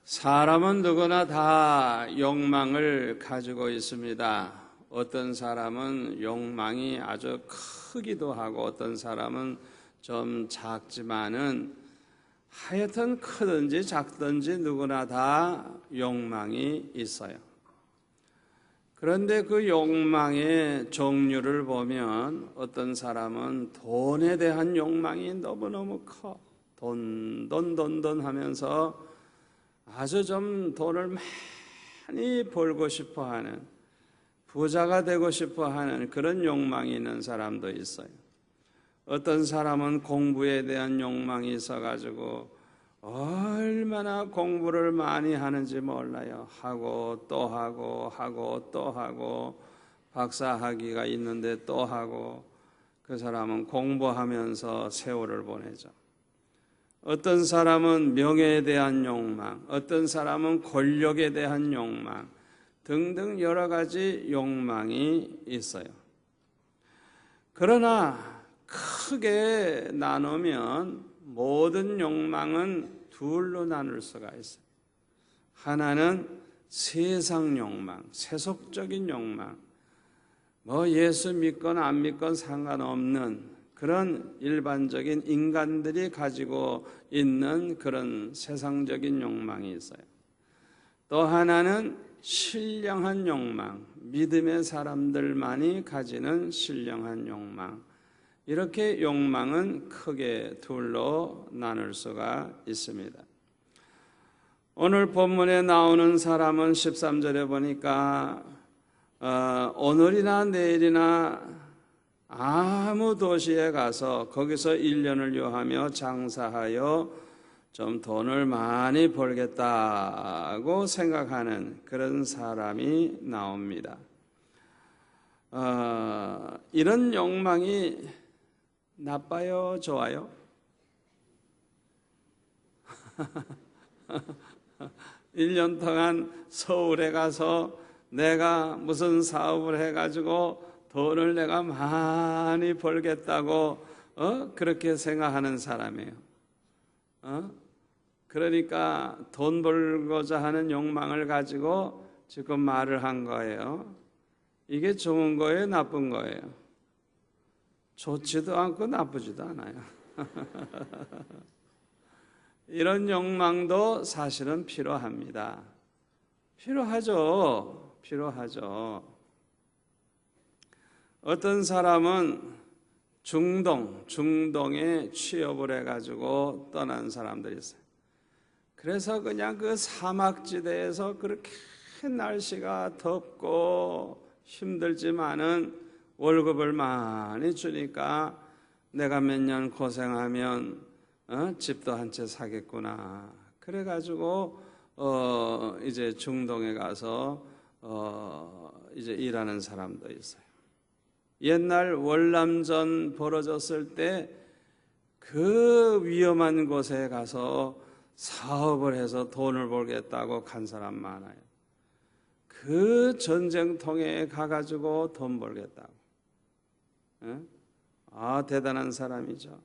사람은 누구나 다 욕망을 가지고 있습니다. 어떤 사람은 욕망이 아주 크기도 하고 어떤 사람은 좀 작지만은 하여튼 크든지 작든지 누구나 다 욕망이 있어요. 그런데 그 욕망의 종류를 보면 어떤 사람은 돈에 대한 욕망이 너무너무 커. 돈 하면서 아주 좀 돈을 많이 벌고 싶어 하는, 부자가 되고 싶어 하는 그런 욕망이 있는 사람도 있어요. 어떤 사람은 공부에 대한 욕망이 있어가지고 얼마나 공부를 많이 하는지 몰라요. 하고 또 하고 박사학위가 있는데 또 하고, 그 사람은 공부하면서 세월을 보내죠. 어떤 사람은 명예에 대한 욕망, 어떤 사람은 권력에 대한 욕망 등등 여러 가지 욕망이 있어요. 그러나 크게 나누면 모든 욕망은 둘로 나눌 수가 있어요. 하나는 세상 욕망, 세속적인 욕망, 예수 믿건 안 믿건 상관없는 그런 일반적인 인간들이 가지고 있는 그런 세상적인 욕망이 있어요. 또 하나는 신령한 욕망, 믿음의 사람들만이 가지는 신령한 욕망. 이렇게 욕망은 크게 둘로 나눌 수가 있습니다. 오늘 본문에 나오는 사람은 13절에 보니까 오늘이나 내일이나 아무 도시에 가서 거기서 1년을 요하며 장사하여 좀 돈을 많이 벌겠다고 생각하는 그런 사람이 나옵니다. 이런 욕망이 나빠요? 좋아요? 1년 동안 서울에 가서 내가 무슨 사업을 해가지고 돈을 내가 많이 벌겠다고 그렇게 생각하는 사람이에요. 그러니까 돈 벌고자 하는 욕망을 가지고 지금 말을 한 거예요. 이게 좋은 거예요? 나쁜 거예요? 좋지도 않고 나쁘지도 않아요. 이런 욕망도 사실은 필요합니다. 필요하죠. 어떤 사람은 중동에 취업을 해가지고 떠난 사람들이 있어요. 그래서 그냥 그 사막지대에서 그렇게 날씨가 덥고 힘들지만은 월급을 많이 주니까 내가 몇 년 고생하면 집도 한 채 사겠구나. 그래가지고 이제 중동에 가서 이제 일하는 사람도 있어요. 옛날 월남전 벌어졌을 때 그 위험한 곳에 가서 사업을 해서 돈을 벌겠다고 간 사람 많아요. 그 전쟁통에 가가지고 돈 벌겠다고. 대단한 사람이죠.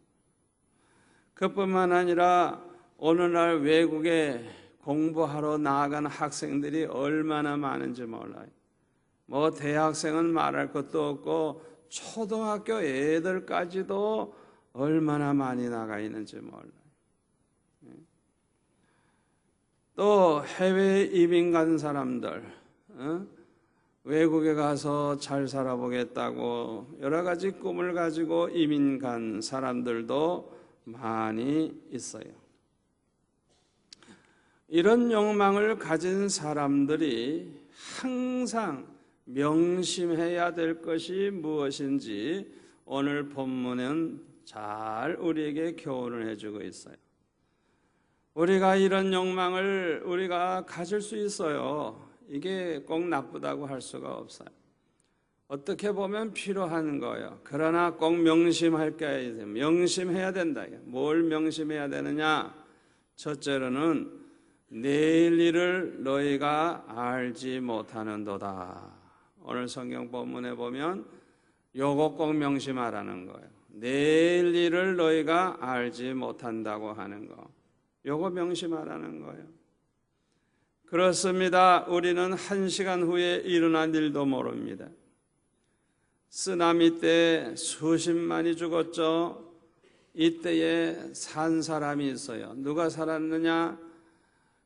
그뿐만 아니라 오늘날 외국에 공부하러 나아간 학생들이 얼마나 많은지 몰라요. 대학생은 말할 것도 없고 초등학교 애들까지도 얼마나 많이 나가 있는지 몰라요. 또 해외 이민 간 사람들, 외국에 가서 잘 살아보겠다고 여러 가지 꿈을 가지고 이민 간 사람들도 많이 있어요. 이런 욕망을 가진 사람들이 항상 명심해야 될 것이 무엇인지 오늘 본문은 잘 우리에게 교훈을 해주고 있어요. 우리가 이런 욕망을 우리가 가질 수 있어요. 이게 꼭 나쁘다고 할 수가 없어요. 어떻게 보면 필요한 거예요. 그러나 꼭 명심해야 된다. 뭘 명심해야 되느냐? 첫째로는 내일 일을 너희가 알지 못하는도다. 오늘 성경 본문에 보면 요거 꼭 명심하라는 거예요. 내일 일을 너희가 알지 못한다고 하는 거, 요거 명심하라는 거예요. 그렇습니다. 우리는 1시간 후에 일어날 일도 모릅니다. 쓰나미 때 수십만이 죽었죠. 이때에 산 사람이 있어요. 누가 살았느냐?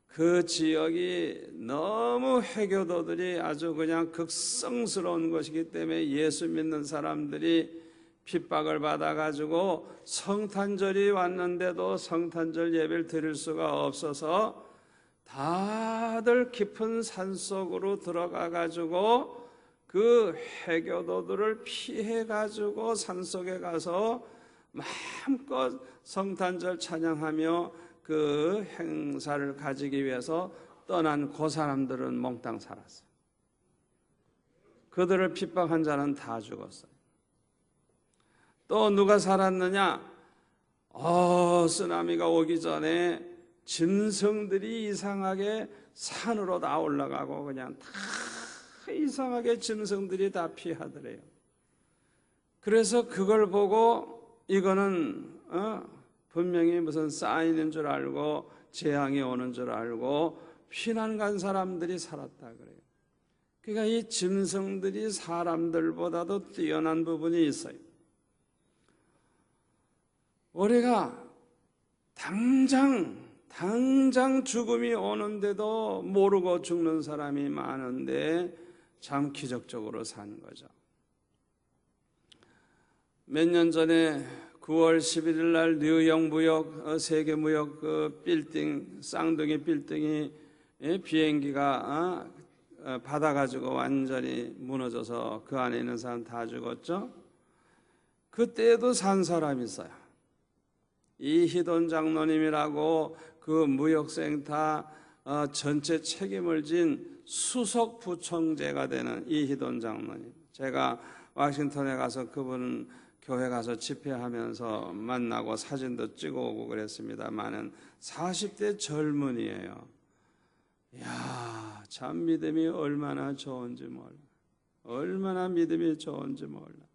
그 지역이 너무 해교도들이 아주 그냥 극성스러운 것이기 때문에 예수 믿는 사람들이 핍박을 받아가지고 성탄절이 왔는데도 성탄절 예배를 드릴 수가 없어서 다들 깊은 산속으로 들어가가지고 그 해교도들을 피해가지고 산속에 가서 마음껏 성탄절 찬양하며 그 행사를 가지기 위해서 떠난 그 사람들은 몽땅 살았어요. 그들을 핍박한 자는 다 죽었어요. 또 누가 살았느냐? 쓰나미가 오기 전에 짐승들이 이상하게 산으로 다 올라가고 그냥 다 이상하게 짐승들이 다 피하더래요. 그래서 그걸 보고 이거는 분명히 무슨 사인인 줄 알고 재앙이 오는 줄 알고 피난 간 사람들이 살았다 그래요. 그러니까 이 짐승들이 사람들보다도 뛰어난 부분이 있어요. 우리가 당장 죽음이 오는데도 모르고 죽는 사람이 많은데 참 기적적으로 산 거죠. 몇 년 전에 9월 11일 날 뉴욕 무역 세계 무역 그 빌딩 쌍둥이 빌딩이 비행기가 받아가지고 완전히 무너져서 그 안에 있는 사람 다 죽었죠. 그때에도 산 사람이 있어요. 이희돈 장로님이라고 그 무역센터 전체 책임을 진 수석 부총재가 되는 이희돈 장로님. 제가 워싱턴에 가서 그분 교회 가서 집회하면서 만나고 사진도 찍어오고 그랬습니다만은 40대 젊은이에요. 이야, 참 믿음이 얼마나 좋은지 몰라. 얼마나 믿음이 좋은지 몰라.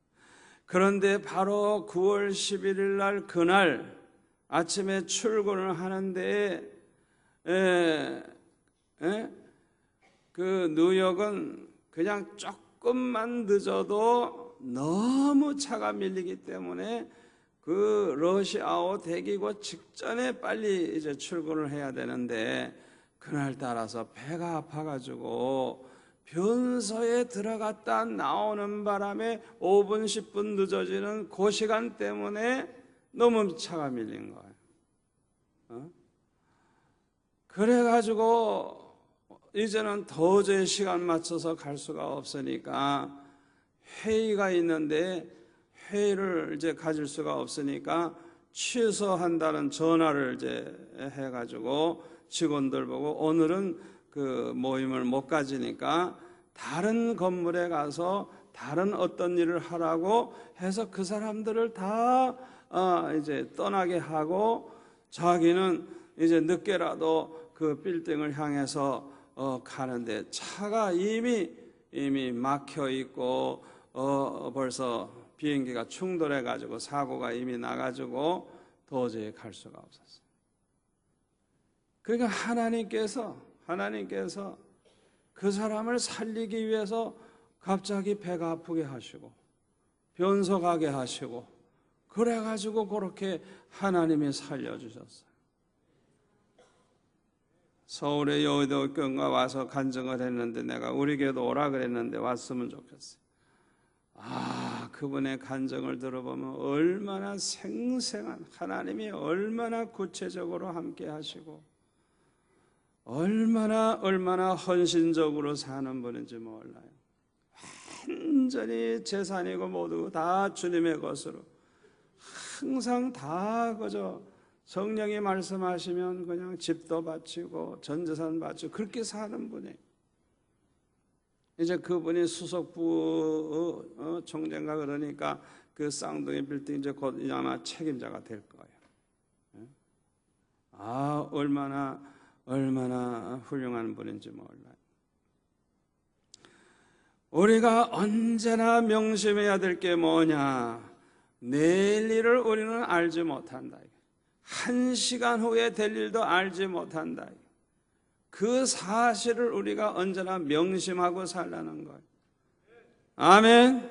그런데 바로 9월 11일 날 그날 아침에 출근을 하는데 그 뉴욕은 그냥 조금만 늦어도 너무 차가 밀리기 때문에 그 러시아워 대기고 직전에 빨리 이제 출근을 해야 되는데 그날 따라서 배가 아파가지고 변소에 들어갔다 나오는 바람에 5분 10분 늦어지는 그 시간 때문에 너무 차가 밀린 거예요. 그래가지고 이제는 도저히 시간 맞춰서 갈 수가 없으니까 회의가 있는데 회의를 이제 가질 수가 없으니까 취소한다는 전화를 이제 해가지고 직원들 보고 오늘은 그 모임을 못 가지니까 다른 건물에 가서 다른 어떤 일을 하라고 해서 그 사람들을 다 이제 떠나게 하고 자기는 이제 늦게라도 그 빌딩을 향해서 가는데 차가 이미 막혀 있고 벌써 비행기가 충돌해 가지고 사고가 이미 나가지고 도저히 갈 수가 없었어요. 그러니까 하나님께서 그 사람을 살리기 위해서 갑자기 배가 아프게 하시고 변소 가게 하시고 그래가지고 그렇게 하나님이 살려주셨어요. 서울의 여의도교회가 와서 간증을 했는데 내가 우리 교회도 오라 그랬는데 왔으면 좋겠어요. 그분의 간증을 들어보면 얼마나 생생한 하나님이 얼마나 구체적으로 함께 하시고 얼마나 헌신적으로 사는 분인지 몰라요. 완전히 재산이고 모두 다 주님의 것으로 항상 다 그저 성령이 말씀하시면 그냥 집도 바치고 전 재산 바치고 그렇게 사는 분이에요. 이제 그분이 수석부 총재인가 그러니까 그 쌍둥이 빌딩 이제 곧 아마 책임자가 될 거예요. 얼마나 훌륭한 분인지 몰라요. 우리가 언제나 명심해야 될 게 뭐냐? 내일 일을 우리는 알지 못한다. 1시간 후에 될 일도 알지 못한다. 그 사실을 우리가 언제나 명심하고 살라는 거예요. 아멘.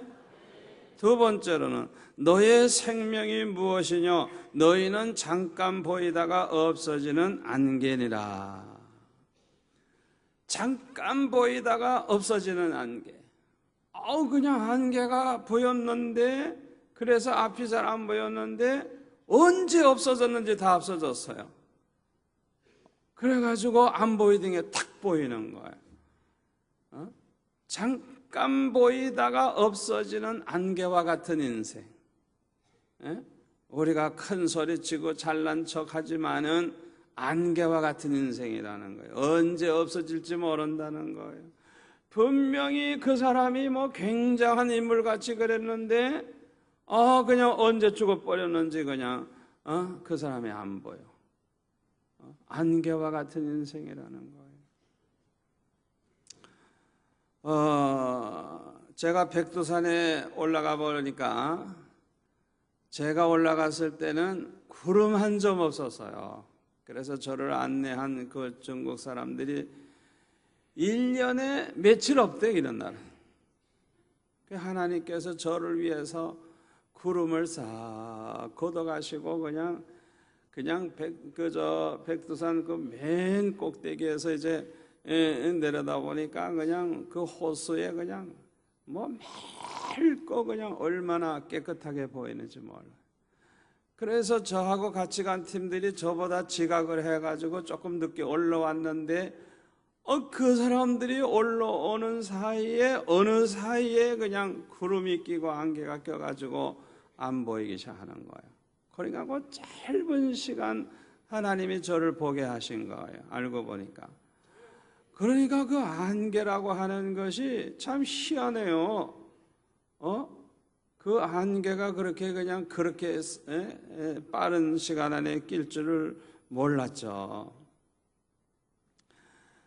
두 번째로는 너의 생명이 무엇이뇨? 너희는 잠깐 보이다가 없어지는 안개니라. 잠깐 보이다가 없어지는 안개. 그냥 안개가 보였는데, 그래서 앞이 잘 안 보였는데 언제 없어졌는지 다 없어졌어요. 그래가지고 안 보이던 게 탁 보이는 거예요. 잠깐 보이다가 없어지는 안개와 같은 인생. 우리가 큰 소리치고 잘난 척하지만은 안개와 같은 인생이라는 거예요. 언제 없어질지 모른다는 거예요. 분명히 그 사람이 굉장한 인물같이 그랬는데 그냥 언제 죽어버렸는지 그냥 그 사람이 안 보여. 안개와 같은 인생이라는 거예요. 제가 백두산에 올라가 보니까, 제가 올라갔을 때는 구름 한 점 없었어요. 그래서 저를 안내한 그 중국 사람들이 1년에 며칠 없대, 이런 날. 하나님께서 저를 위해서 구름을 싹 걷어가시고 그냥 백두산 그 맨 꼭대기에서 이제 내려다 보니까 그냥 그 호수에 그냥 맑고 그냥 얼마나 깨끗하게 보이는지 몰라요. 그래서 저하고 같이 간 팀들이 저보다 지각을 해가지고 조금 늦게 올라왔는데 그 사람들이 올라오는 사이에 어느 사이에 그냥 구름이 끼고 안개가 껴가지고 안 보이기 시작하는 거예요. 그러니까 그 짧은 시간 하나님이 저를 보게 하신 거예요. 알고 보니까. 그러니까 그 안개라고 하는 것이 참 희한해요. 그 안개가 그렇게 빠른 시간 안에 낄 줄을 몰랐죠.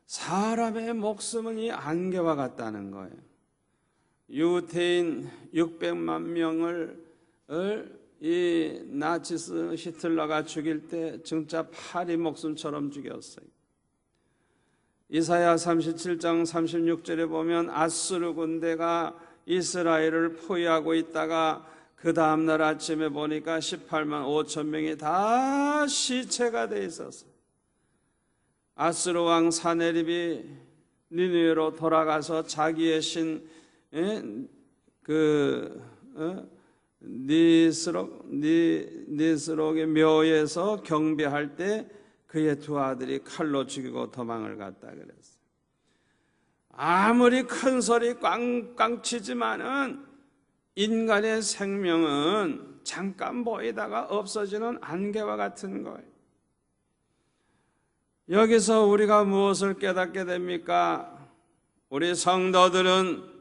사람의 목숨은 이 안개와 같다는 거예요. 유태인 600만 명을 이 나치스 히틀러가 죽일 때 진짜 파리 목숨처럼 죽였어요. 이사야 37장 36절에 보면 아수르 군대가 이스라엘을 포위하고 있다가 그 다음날 아침에 보니까 18만 5천 명이 다 시체가 돼 있었어요. 아수르 왕 사네립이 니느웨로 돌아가서 자기의 신 니스록의 묘에서 경배할 때 그의 두 아들이 칼로 죽이고 도망을 갔다 그랬어요. 아무리 큰 소리 꽝꽝 치지만은 인간의 생명은 잠깐 보이다가 없어지는 안개와 같은 거예요. 여기서 우리가 무엇을 깨닫게 됩니까? 우리 성도들은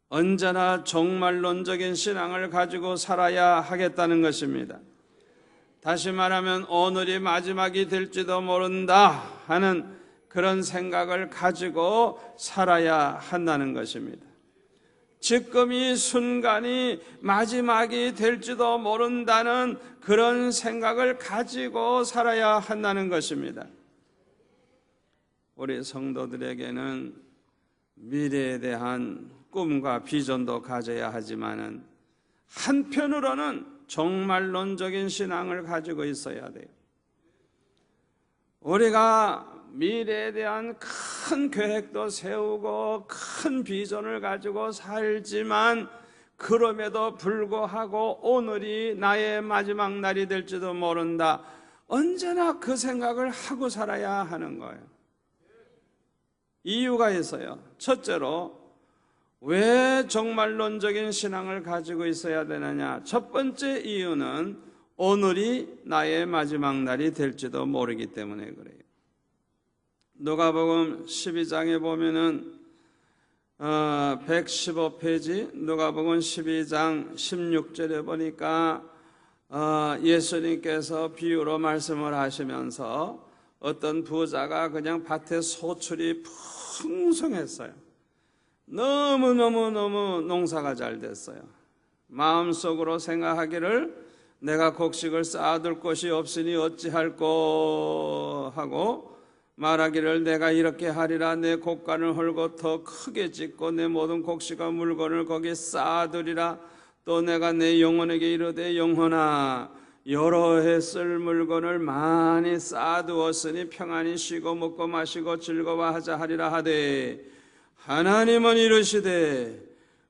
언제나 종말론적인 신앙을 가지고 살아야 하겠다는 것입니다. 다시 말하면 오늘이 마지막이 될지도 모른다 하는 그런 생각을 가지고 살아야 한다는 것입니다. 지금 이 순간이 마지막이 될지도 모른다는 그런 생각을 가지고 살아야 한다는 것입니다. 우리 성도들에게는 미래에 대한 꿈과 비전도 가져야 하지만은 한편으로는 종말론적인 신앙을 가지고 있어야 돼요. 우리가 미래에 대한 큰 계획도 세우고 큰 비전을 가지고 살지만 그럼에도 불구하고 오늘이 나의 마지막 날이 될지도 모른다. 언제나 그 생각을 하고 살아야 하는 거예요. 이유가 있어요. 첫째로 왜 종말론적인 신앙을 가지고 있어야 되느냐? 첫 번째 이유는 오늘이 나의 마지막 날이 될지도 모르기 때문에 그래요. 누가복음 12장에 보면은 115페이지 누가복음 12장 16절에 보니까 예수님께서 비유로 말씀을 하시면서 어떤 부자가 그냥 밭에 소출이 풍성했어요. 너무 농사가 잘 됐어요. 마음속으로 생각하기를 내가 곡식을 쌓아둘 곳이 없으니 어찌할꼬 하고 말하기를 내가 이렇게 하리라. 내 곡간을 헐고 더 크게 짓고 내 모든 곡식과 물건을 거기에 쌓아두리라. 또 내가 내 영혼에게 이르되 영혼아 여러 해 쓸 물건을 많이 쌓아두었으니 평안히 쉬고 먹고 마시고 즐거워하자 하리라 하되 하나님은 이르시되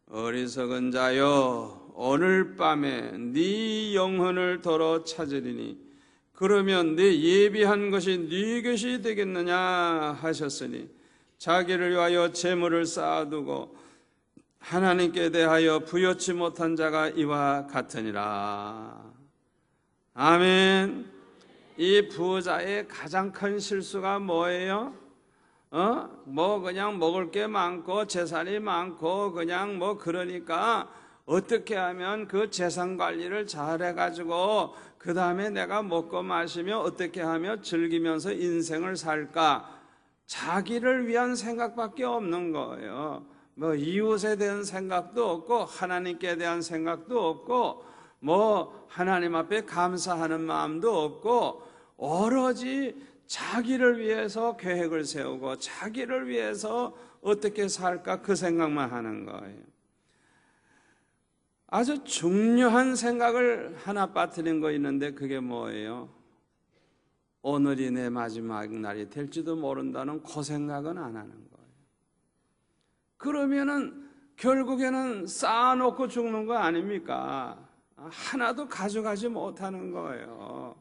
어리석은 자여 오늘 밤에 네 영혼을 도로 찾으리니 그러면 네 예비한 것이 네 것이 되겠느냐 하셨으니 자기를 위하여 재물을 쌓아두고 하나님께 대하여 부여치 못한 자가 이와 같으니라. 아멘. 이 부자의 가장 큰 실수가 뭐예요? 그냥 먹을 게 많고 재산이 많고 그냥 그러니까 어떻게 하면 그 재산 관리를 잘 해가지고 그 다음에 내가 먹고 마시며 어떻게 하며 즐기면서 인생을 살까? 자기를 위한 생각밖에 없는 거예요. 이웃에 대한 생각도 없고 하나님께 대한 생각도 없고 하나님 앞에 감사하는 마음도 없고 오로지 자기를 위해서 계획을 세우고 자기를 위해서 어떻게 살까 그 생각만 하는 거예요. 아주 중요한 생각을 하나 빠뜨린 거 있는데 그게 뭐예요? 오늘이 내 마지막 날이 될지도 모른다는 그 생각은 안 하는 거예요. 그러면은 결국에는 쌓아놓고 죽는 거 아닙니까? 하나도 가져가지 못하는 거예요.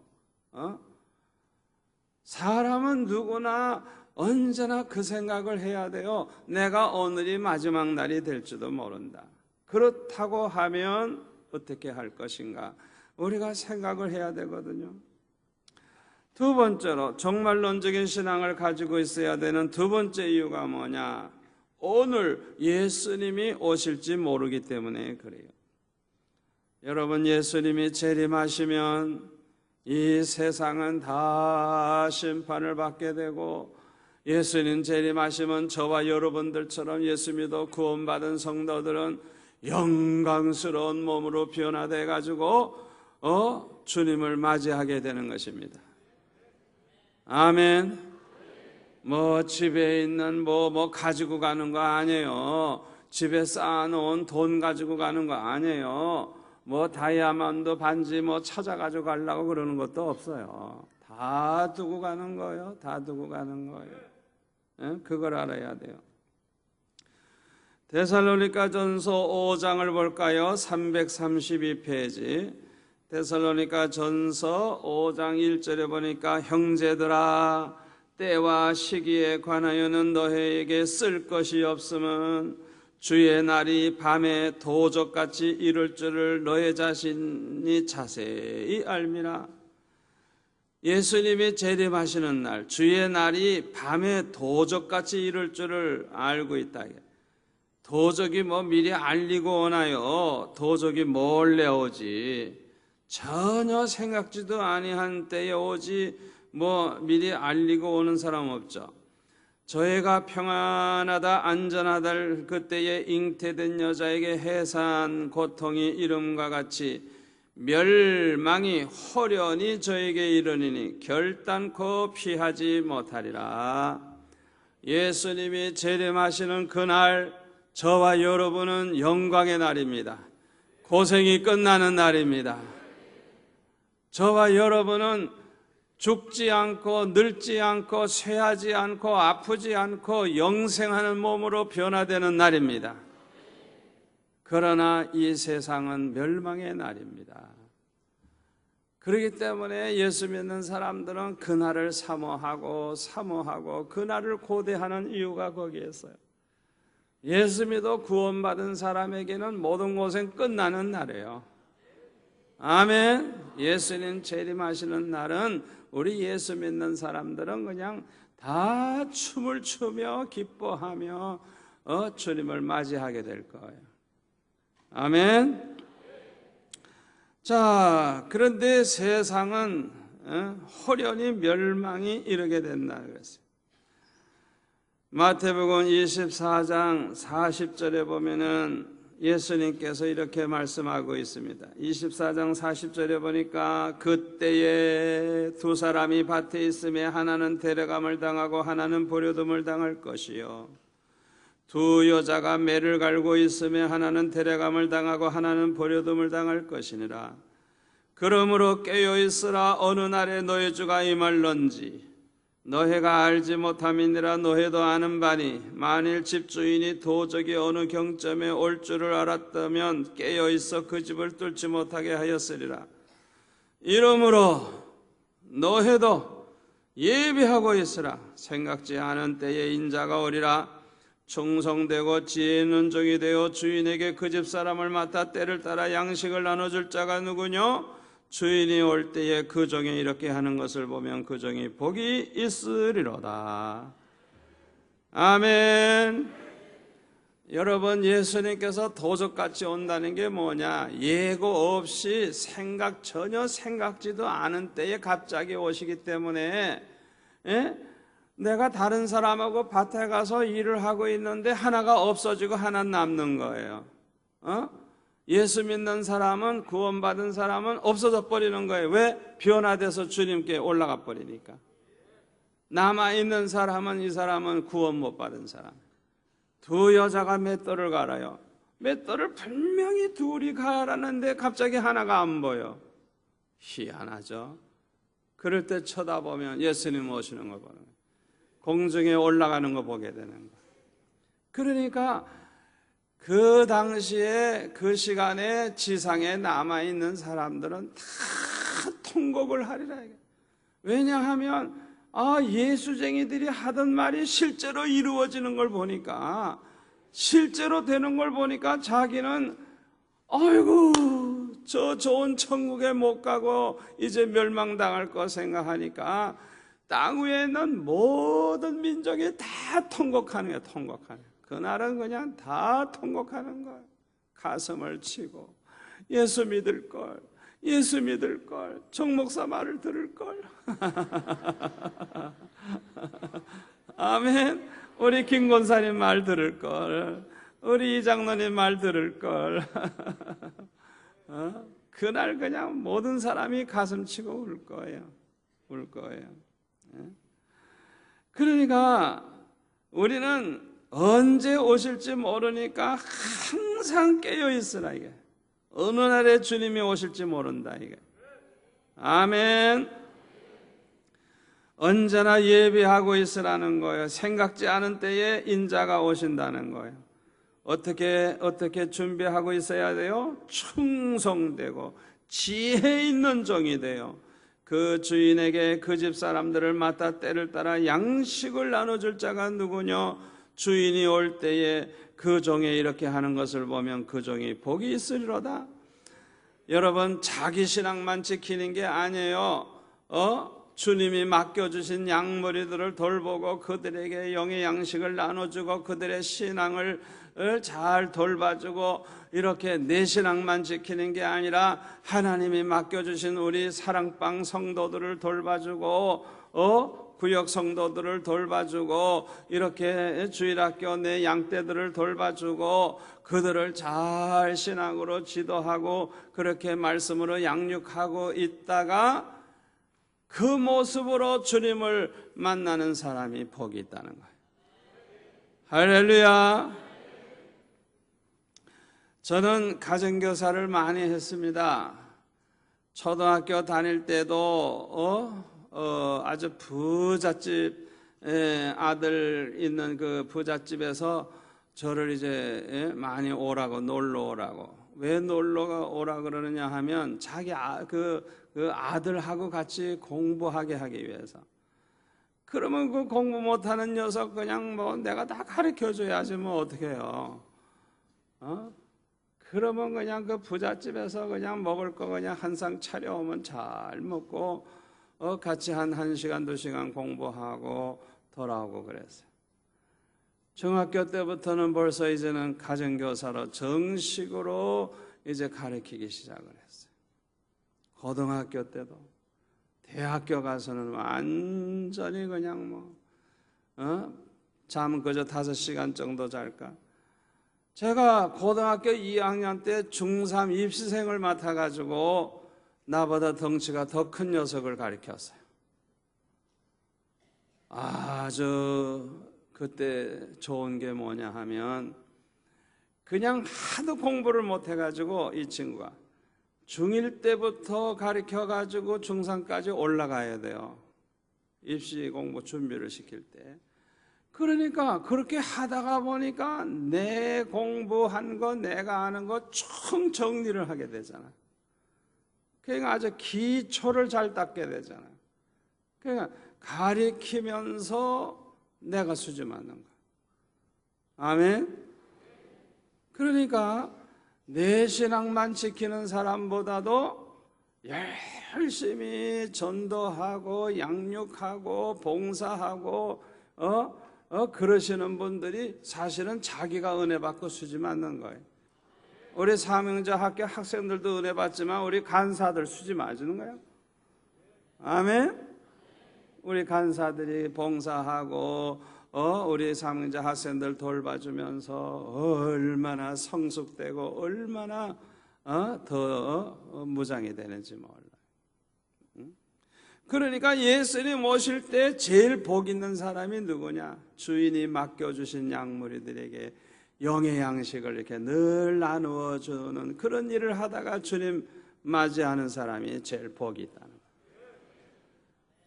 사람은 누구나 언제나 그 생각을 해야 돼요. 내가 오늘이 마지막 날이 될지도 모른다. 그렇다고 하면 어떻게 할 것인가? 우리가 생각을 해야 되거든요. 두 번째로 종말론적인 신앙을 가지고 있어야 되는 두 번째 이유가 뭐냐? 오늘 예수님이 오실지 모르기 때문에 그래요. 여러분, 예수님이 재림하시면 이 세상은 다 심판을 받게 되고 예수님 재림하시면 저와 여러분들처럼 예수 믿어 구원받은 성도들은 영광스러운 몸으로 변화돼 가지고 주님을 맞이하게 되는 것입니다. 아멘. 집에 있는 가지고 가는 거 아니에요. 집에 쌓아놓은 돈 가지고 가는 거 아니에요. 다이아몬드 반지 찾아가지고 가려고 그러는 것도 없어요. 다 두고 가는 거예요. 다 두고 가는 거예요. 그걸 알아야 돼요. 데살로니가전서 5장을 볼까요? 332페이지. 데살로니가전서 5장 1절에 보니까 형제들아 때와 시기에 관하여는 너희에게 쓸 것이 없음은 주의 날이 밤에 도적같이 이를 줄을 너희 자신이 자세히 알미라. 예수님이 재림하시는 날, 주의 날이 밤에 도적같이 이를 줄을 알고 있다. 도적이 미리 알리고 오나요? 도적이 몰래 오지. 전혀 생각지도 아니한 때에 오지 미리 알리고 오는 사람 없죠. 저희가 평안하다 안전하다 그때에 잉태된 여자에게 해산 고통이 이름과 같이 멸망이 호련히 저에게 이르니니 결단코 피하지 못하리라. 예수님이 재림하시는 그날 저와 여러분은 영광의 날입니다. 고생이 끝나는 날입니다. 저와 여러분은 죽지 않고 늙지 않고 쇠하지 않고 아프지 않고 영생하는 몸으로 변화되는 날입니다. 그러나 이 세상은 멸망의 날입니다. 그렇기 때문에 예수 믿는 사람들은 그날을 사모하고 그날을 고대하는 이유가 거기에 있어요. 예수 믿어 구원받은 사람에게는 모든 고생 끝나는 날이에요. 아멘. 예수님 재림하시는 날은 우리 예수 믿는 사람들은 그냥 다 춤을 추며 기뻐하며 주님을 맞이하게 될 거예요. 아멘. 자, 그런데 세상은 호련히 멸망이 이르게 된다 그랬어요. 마태복음 24장 40절에 보면은 예수님께서 이렇게 말씀하고 있습니다. 24장 40절에 보니까 그때에 두 사람이 밭에 있음에 하나는 데려감을 당하고 하나는 버려둠을 당할 것이요 두 여자가 매를 갈고 있음에 하나는 데려감을 당하고 하나는 버려둠을 당할 것이니라. 그러므로 깨어있으라. 어느 날에 너희 주가 임할런지 너희가 알지 못함이니라. 너희도 아는 바니 만일 집주인이 도적이 어느 경점에 올 줄을 알았다면 깨어있어 그 집을 뚫지 못하게 하였으리라. 이러므로 너희도 예비하고 있으라. 생각지 않은 때에 인자가 오리라. 충성되고 지혜 있는 종이 되어 주인에게 그 집 사람을 맡아 때를 따라 양식을 나눠줄 자가 누구뇨? 주인이 올 때에 그 종이 이렇게 하는 것을 보면 그 종이 복이 있으리로다. 아멘. 여러분, 예수님께서 도적같이 온다는 게 뭐냐? 예고 없이 전혀 생각지도 않은 때에 갑자기 오시기 때문에 내가 다른 사람하고 밭에 가서 일을 하고 있는데 하나가 없어지고 하나 남는 거예요. 예수 믿는 사람은, 구원받은 사람은 없어져 버리는 거예요. 왜? 변화돼서 주님께 올라가 버리니까. 남아있는 사람은, 이 사람은 구원 못 받은 사람. 두 여자가 맷돌을 갈아요. 맷돌을 분명히 둘이 갈았는데 갑자기 하나가 안 보여. 희한하죠. 그럴 때 쳐다보면 예수님 오시는 걸 보는 거예요. 공중에 올라가는 거 보게 되는 거예요. 그러니까 그 당시에 그 시간에 지상에 남아있는 사람들은 다 통곡을 하리라. 왜냐하면 예수쟁이들이 하던 말이 실제로 이루어지는 걸 보니까, 실제로 되는 걸 보니까 자기는 아이고 저 좋은 천국에 못 가고 이제 멸망당할 거 생각하니까 땅 위에 있는 모든 민족이 다 통곡하는 거예요. 통곡하는 거예요. 그날은 그냥 다 통곡하는 거예요. 가슴을 치고 예수 믿을 걸, 예수 믿을 걸, 정 목사 말을 들을 걸. 아멘. 우리 김 권사님 말 들을 걸, 우리 이 장로님 말 들을 걸. 그날 그냥 모든 사람이 가슴 치고 울 거예요. 울 거예요. 그러니까 우리는 언제 오실지 모르니까 항상 깨어 있으라. 이게 어느 날에 주님이 오실지 모른다. 이게 아멘. 언제나 예비하고 있으라는 거예요. 생각지 않은 때에 인자가 오신다는 거예요. 어떻게 준비하고 있어야 돼요? 충성되고 지혜 있는 종이 돼요. 그 주인에게 그 집 사람들을 맡아 때를 따라 양식을 나눠줄 자가 누구냐? 주인이 올 때에 그 종이 이렇게 하는 것을 보면 그 종이 복이 있으리로다. 여러분, 자기 신앙만 지키는 게 아니에요. 주님이 맡겨주신 양머리들을 돌보고 그들에게 영의 양식을 나눠주고 그들의 신앙을 잘 돌봐주고, 이렇게 내 신앙만 지키는 게 아니라 하나님이 맡겨주신 우리 사랑방 성도들을 돌봐주고 구역 성도들을 돌봐주고, 이렇게 주일학교 내 양떼들을 돌봐주고 그들을 잘 신앙으로 지도하고 그렇게 말씀으로 양육하고 있다가 그 모습으로 주님을 만나는 사람이 복이 있다는 거예요. 할렐루야. 저는 가정교사를 많이 했습니다. 초등학교 다닐 때도 아주 부잣집 아들 있는 그 부잣집에서 저를 이제 많이 오라고, 놀러 오라고. 왜 놀러 오라 그러느냐 하면 자기 그 아들하고 같이 공부하게 하기 위해서. 그러면 그 공부 못하는 녀석 그냥 뭐 내가 다 가르쳐 줘야지 뭐 어떻게 해요. 그러면 그냥 그 부잣집에서 그냥 먹을 거 그냥 한 상 차려오면 잘 먹고 같이 한 1시간 2시간 공부하고 돌아오고 그랬어요. 중학교 때부터는 벌써 이제는 가정교사로 정식으로 이제 가르치기 시작을 했어요. 고등학교 때도, 대학교 가서는 완전히 그냥 잠은 그저 5시간 정도 잘까? 제가 고등학교 2학년 때 중3 입시생을 맡아가지고 나보다 덩치가 더 큰 녀석을 가르쳤어요. 아주 그때 좋은 게 뭐냐 하면 그냥 하도 공부를 못해가지고 이 친구가 중1 때부터 가르쳐가지고 중3까지 올라가야 돼요. 입시 공부 준비를 시킬 때. 그러니까 그렇게 하다가 보니까 내 공부한 거 내가 아는 거 총 정리를 하게 되잖아요. 그러니까 아주 기초를 잘 닦게 되잖아요. 그러니까 가리키면서 내가 수지 맞는 거예요. 아멘. 그러니까 내 신앙만 지키는 사람보다도 열심히 전도하고 양육하고 봉사하고 그러시는 분들이 사실은 자기가 은혜 받고 수지 맞는 거예요. 우리 사명자 학교 학생들도 은혜 받지만 우리 간사들 수지 맞는 거예요. 아멘. 우리 간사들이 봉사하고 우리 사명자 학생들 돌봐주면서 얼마나 성숙되고 얼마나 더 무장이 되는지 몰라요. 그러니까 예수님 오실 때 제일 복 있는 사람이 누구냐? 주인이 맡겨주신 양무리들에게 영의 양식을 이렇게 늘 나누어 주는 그런 일을 하다가 주님 맞이하는 사람이 제일 복이 있다는 거예요.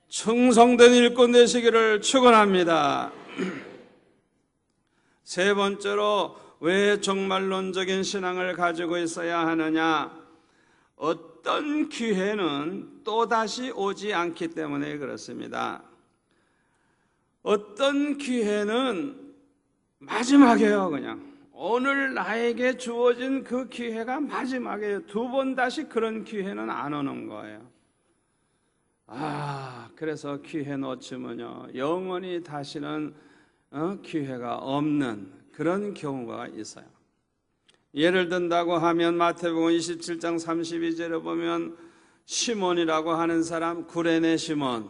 충성된 일꾼 되시기를 축원합니다. 세 번째로 왜 종말론적인 신앙을 가지고 있어야 하느냐? 어떤 기회는 또다시 오지 않기 때문에 그렇습니다. 어떤 기회는 마지막이에요. 그냥 오늘 나에게 주어진 그 기회가 마지막이에요. 두 번 다시 그런 기회는 안 오는 거예요. 그래서 기회 놓치면요 영원히 다시는 기회가 없는 그런 경우가 있어요. 예를 든다고 하면 마태복음 27장 32절에 보면 시몬이라고 하는 사람, 구레네 시몬,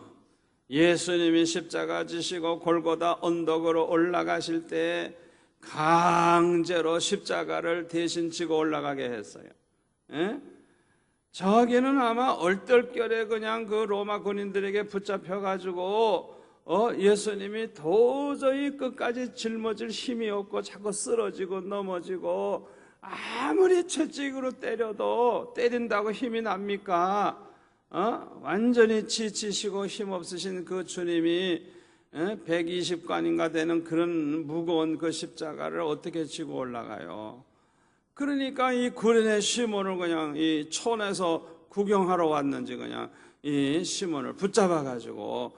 예수님이 십자가 지시고 골고다 언덕으로 올라가실 때 강제로 십자가를 대신 지고 올라가게 했어요. 저기는 아마 얼떨결에 그냥 그 로마 군인들에게 붙잡혀가지고 예수님이 도저히 끝까지 짊어질 힘이 없고 자꾸 쓰러지고 넘어지고 아무리 채찍으로 때려도 때린다고 힘이 납니까? 완전히 지치시고 힘없으신 그 주님이 120관인가 되는 그런 무거운 그 십자가를 어떻게 지고 올라가요? 그러니까 이 구레네 시몬을 그냥 이 촌에서 구경하러 왔는지 그냥 이 시몬을 붙잡아 가지고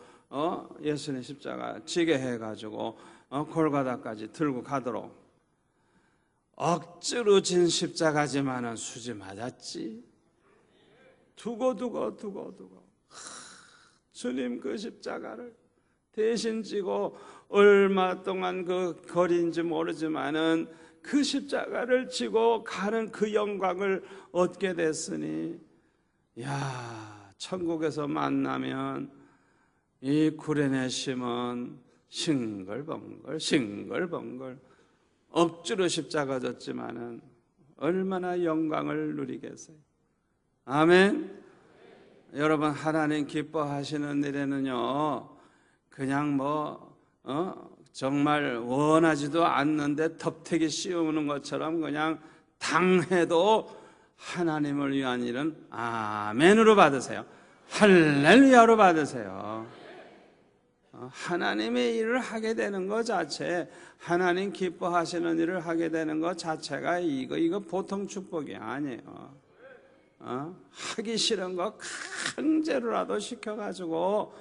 예수님 십자가 지게 해 가지고 골고다까지 들고 가도록 억지로 진 십자가지만은 수지 맞았지. 두고 주님 그 십자가를 대신 지고 얼마 동안 그 거리인지 모르지만은 그 십자가를 지고 가는 그 영광을 얻게 됐으니, 천국에서 만나면 이 구레네 시몬 싱글벙글 억지로 십자가 졌지만은 얼마나 영광을 누리겠어요. 아멘. 여러분, 하나님 기뻐하시는 일에는요 그냥 정말 원하지도 않는데 덮태기 씌우는 것처럼 그냥 당해도 하나님을 위한 일은 아멘으로 받으세요. 할렐루야로 받으세요. 하나님의 일을 하게 되는 것 자체, 하나님 기뻐하시는 일을 하게 되는 것 자체가 이거 보통 축복이 아니에요. 하기 싫은 거 강제로라도 시켜가지고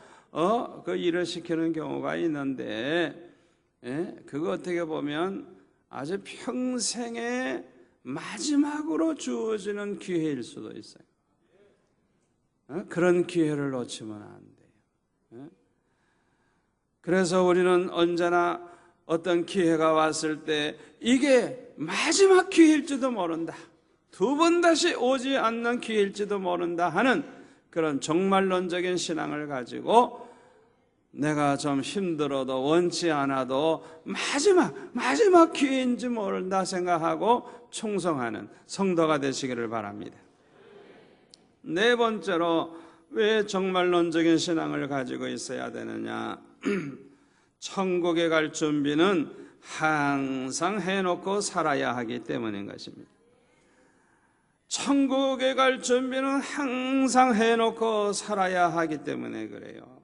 그 일을 시키는 경우가 있는데, 그거 어떻게 보면 아주 평생의 마지막으로 주어지는 기회일 수도 있어요. 그런 기회를 놓치면 안 돼요. 그래서 우리는 언제나 어떤 기회가 왔을 때 이게 마지막 기회일지도 모른다, 두 번 다시 오지 않는 기회일지도 모른다 하는 그런 종말론적인 신앙을 가지고 내가 좀 힘들어도 원치 않아도 마지막 기회인지 모른다 생각하고 충성하는 성도가 되시기를 바랍니다. 네 번째로 왜 정말론적인 신앙을 가지고 있어야 되느냐? 천국에 갈 준비는 항상 해놓고 살아야 하기 때문인 것입니다. 천국에 갈 준비는 항상 해놓고 살아야 하기 때문에 그래요.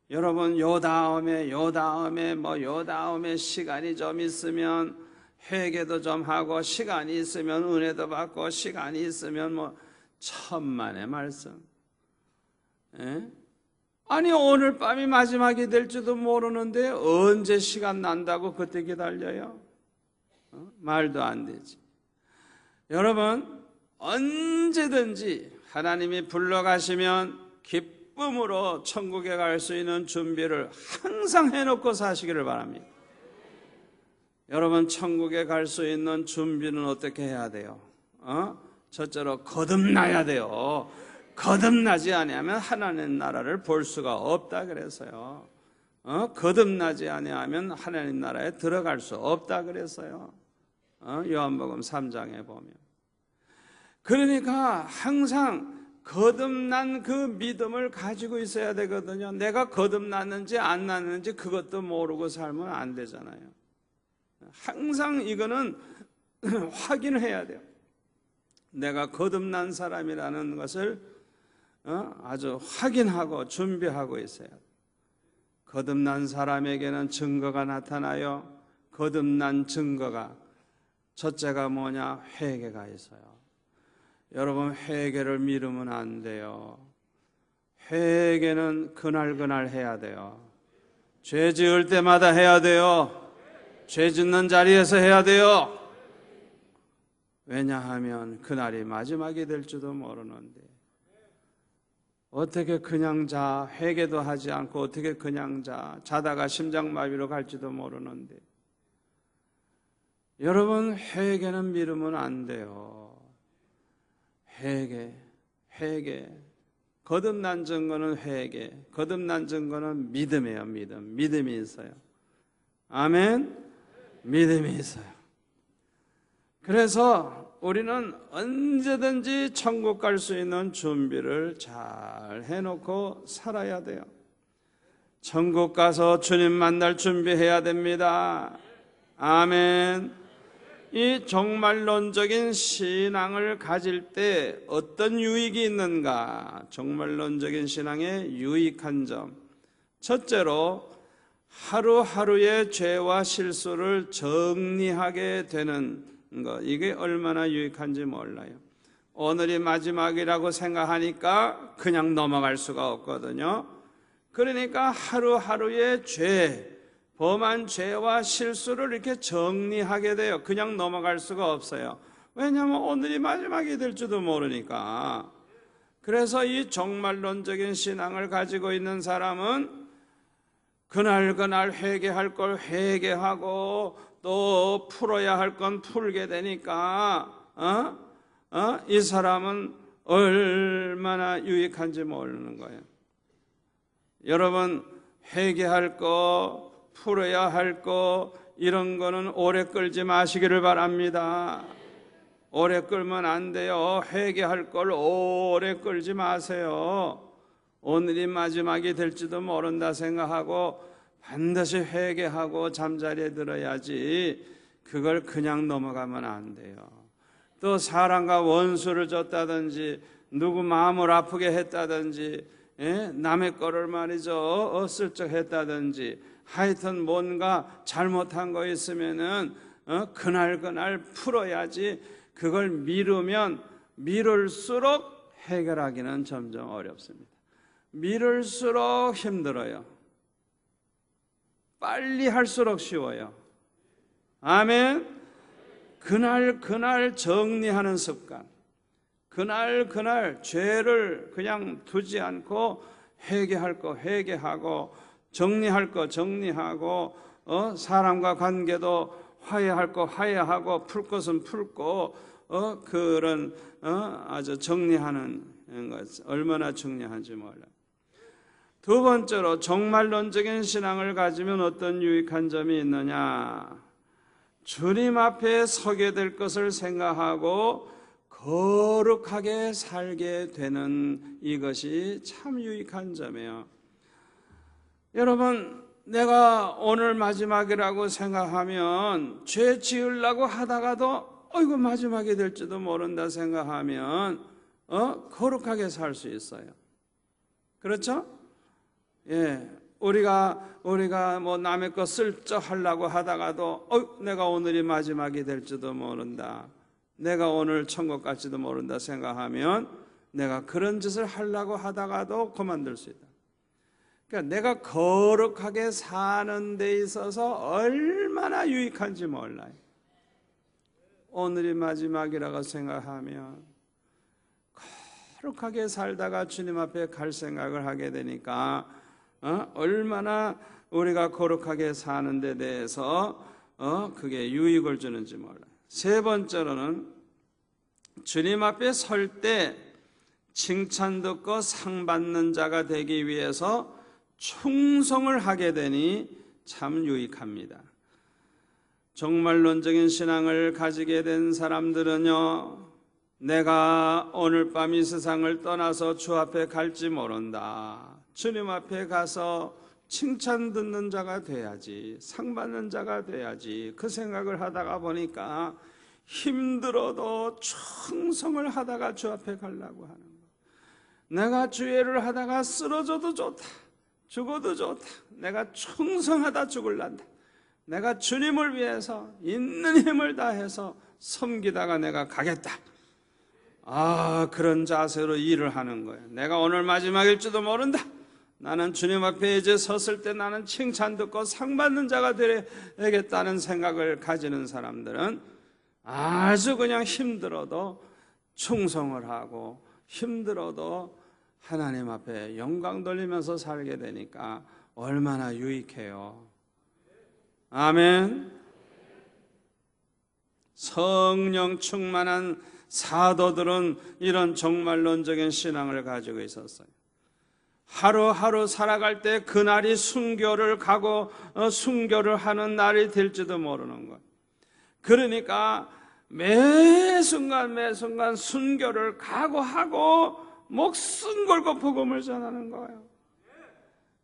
여러분, 요 다음에 시간이 좀 있으면 회개도 좀 하고, 시간이 있으면 은혜도 받고, 시간이 있으면 천만의 말씀. 아니, 오늘 밤이 마지막이 될지도 모르는데 언제 시간 난다고 그때 기다려요? 말도 안 되지. 여러분, 언제든지 하나님이 불러가시면 기쁨으로 천국에 갈 수 있는 준비를 항상 해놓고 사시기를 바랍니다. 여러분, 천국에 갈 수 있는 준비는 어떻게 해야 돼요? 첫째로 거듭나야 돼요. 거듭나지 아니하면 하나님 나라를 볼 수가 없다 그래서요. 거듭나지 아니하면 하나님 나라에 들어갈 수 없다 그래서요. 요한복음 3장에 보면. 그러니까 항상 거듭난 그 믿음을 가지고 있어야 되거든요. 내가 거듭났는지 안 났는지 그것도 모르고 살면 안 되잖아요. 항상 이거는 확인해야 돼요. 내가 거듭난 사람이라는 것을 아주 확인하고 준비하고 있어야 돼요. 거듭난 사람에게는 증거가 나타나요. 거듭난 증거가 첫째가 뭐냐? 회개가 있어요. 여러분, 회개를 미루면 안 돼요. 회개는 그날 해야 돼요. 죄 지을 때마다 해야 돼요. 죄 짓는 자리에서 해야 돼요. 왜냐하면 그날이 마지막이 될지도 모르는데 어떻게 그냥 자? 회개도 하지 않고 어떻게 그냥 자다가 심장마비로 갈지도 모르는데. 여러분, 회개는 미루면 안 돼요. 회개. 거듭난 증거는 회개, 거듭난 증거는 믿음이에요. 믿음이 있어요. 아멘. 믿음이 있어요. 그래서 우리는 언제든지 천국 갈 수 있는 준비를 잘 해놓고 살아야 돼요. 천국 가서 주님 만날 준비해야 됩니다. 아멘. 이 정말론적인 신앙을 가질 때 어떤 유익이 있는가? 정말론적인 신앙의 유익한 점. 첫째로 하루하루의 죄와 실수를 정리하게 되는 것. 이게 얼마나 유익한지 몰라요. 오늘이 마지막이라고 생각하니까 그냥 넘어갈 수가 없거든요. 그러니까 하루하루의 범한 죄와 실수를 이렇게 정리하게 돼요. 그냥 넘어갈 수가 없어요. 왜냐하면 오늘이 마지막이 될지도 모르니까. 그래서 이 정말론적인 신앙을 가지고 있는 사람은 그날 회개할 걸 회개하고 또 풀어야 할 건 풀게 되니까 이 사람은 얼마나 유익한지 모르는 거예요. 여러분, 회개할 거, 풀어야 할 거, 이런 거는 오래 끌지 마시기를 바랍니다. 오래 끌면 안 돼요. 회개할 걸 오래 끌지 마세요. 오늘이 마지막이 될지도 모른다 생각하고 반드시 회개하고 잠자리에 들어야지. 그걸 그냥 넘어가면 안 돼요. 또 사람과 원수를 졌다든지 누구 마음을 아프게 했다든지 남의 거를 말이죠 슬쩍 했다든지 하여튼 뭔가 잘못한 거 있으면은 그날 풀어야지. 그걸 미루면 미룰수록 해결하기는 점점 어렵습니다. 미룰수록 힘들어요. 빨리 할수록 쉬워요. 아멘. 그날 정리하는 습관. 그날 죄를 그냥 두지 않고 회개할 거 회개하고 정리할 거 정리하고 사람과 관계도 화해할 거 화해하고 풀 것은 풀고 그런 아주 정리하는 것 얼마나 중요한지 몰라요. 두 번째로 종말론적인 신앙을 가지면 어떤 유익한 점이 있느냐? 주님 앞에 서게 될 것을 생각하고 거룩하게 살게 되는 이것이 참 유익한 점이에요. 여러분, 내가 오늘 마지막이라고 생각하면 죄 지으려고 하다가도 이거 마지막이 될지도 모른다 생각하면 거룩하게 살 수 있어요. 그렇죠? 예, 우리가 뭐 남의 거 슬쩍 하려고 하다가도 내가 오늘이 마지막이 될지도 모른다, 내가 오늘 천국 갈지도 모른다 생각하면 내가 그런 짓을 하려고 하다가도 그만둘 수 있다. 그러니까 내가 거룩하게 사는 데 있어서 얼마나 유익한지 몰라요. 오늘이 마지막이라고 생각하면 거룩하게 살다가 주님 앞에 갈 생각을 하게 되니까 얼마나 우리가 거룩하게 사는 데 대해서 그게 유익을 주는지 몰라요. 세 번째로는 주님 앞에 설 때 칭찬 듣고 상 받는 자가 되기 위해서 충성을 하게 되니 참 유익합니다. 종말론적인 신앙을 가지게 된 사람들은요, 내가 오늘 밤 이 세상을 떠나서 주 앞에 갈지 모른다, 주님 앞에 가서 칭찬 듣는 자가 돼야지, 상 받는 자가 돼야지, 그 생각을 하다가 보니까 힘들어도 충성을 하다가 주 앞에 가려고 하는 거예요. 내가 주의를 하다가 쓰러져도 좋다, 죽어도 좋다, 내가 충성하다 죽을란다, 내가 주님을 위해서 있는 힘을 다해서 섬기다가 내가 가겠다, 그런 자세로 일을 하는 거예요. 내가 오늘 마지막일지도 모른다, 나는 주님 앞에 이제 섰을 때 나는 칭찬 듣고 상 받는 자가 되겠다는 생각을 가지는 사람들은 아주 그냥 힘들어도 충성을 하고 힘들어도 하나님 앞에 영광 돌리면서 살게 되니까 얼마나 유익해요. 아멘. 성령 충만한 사도들은 이런 종말론적인 신앙을 가지고 있었어요. 하루하루 살아갈 때 그날이 순교를 가고 순교를 하는 날이 될지도 모르는 것. 그러니까 매 순간 순교를 각오하고 목숨 걸고 복음을 전하는 거예요.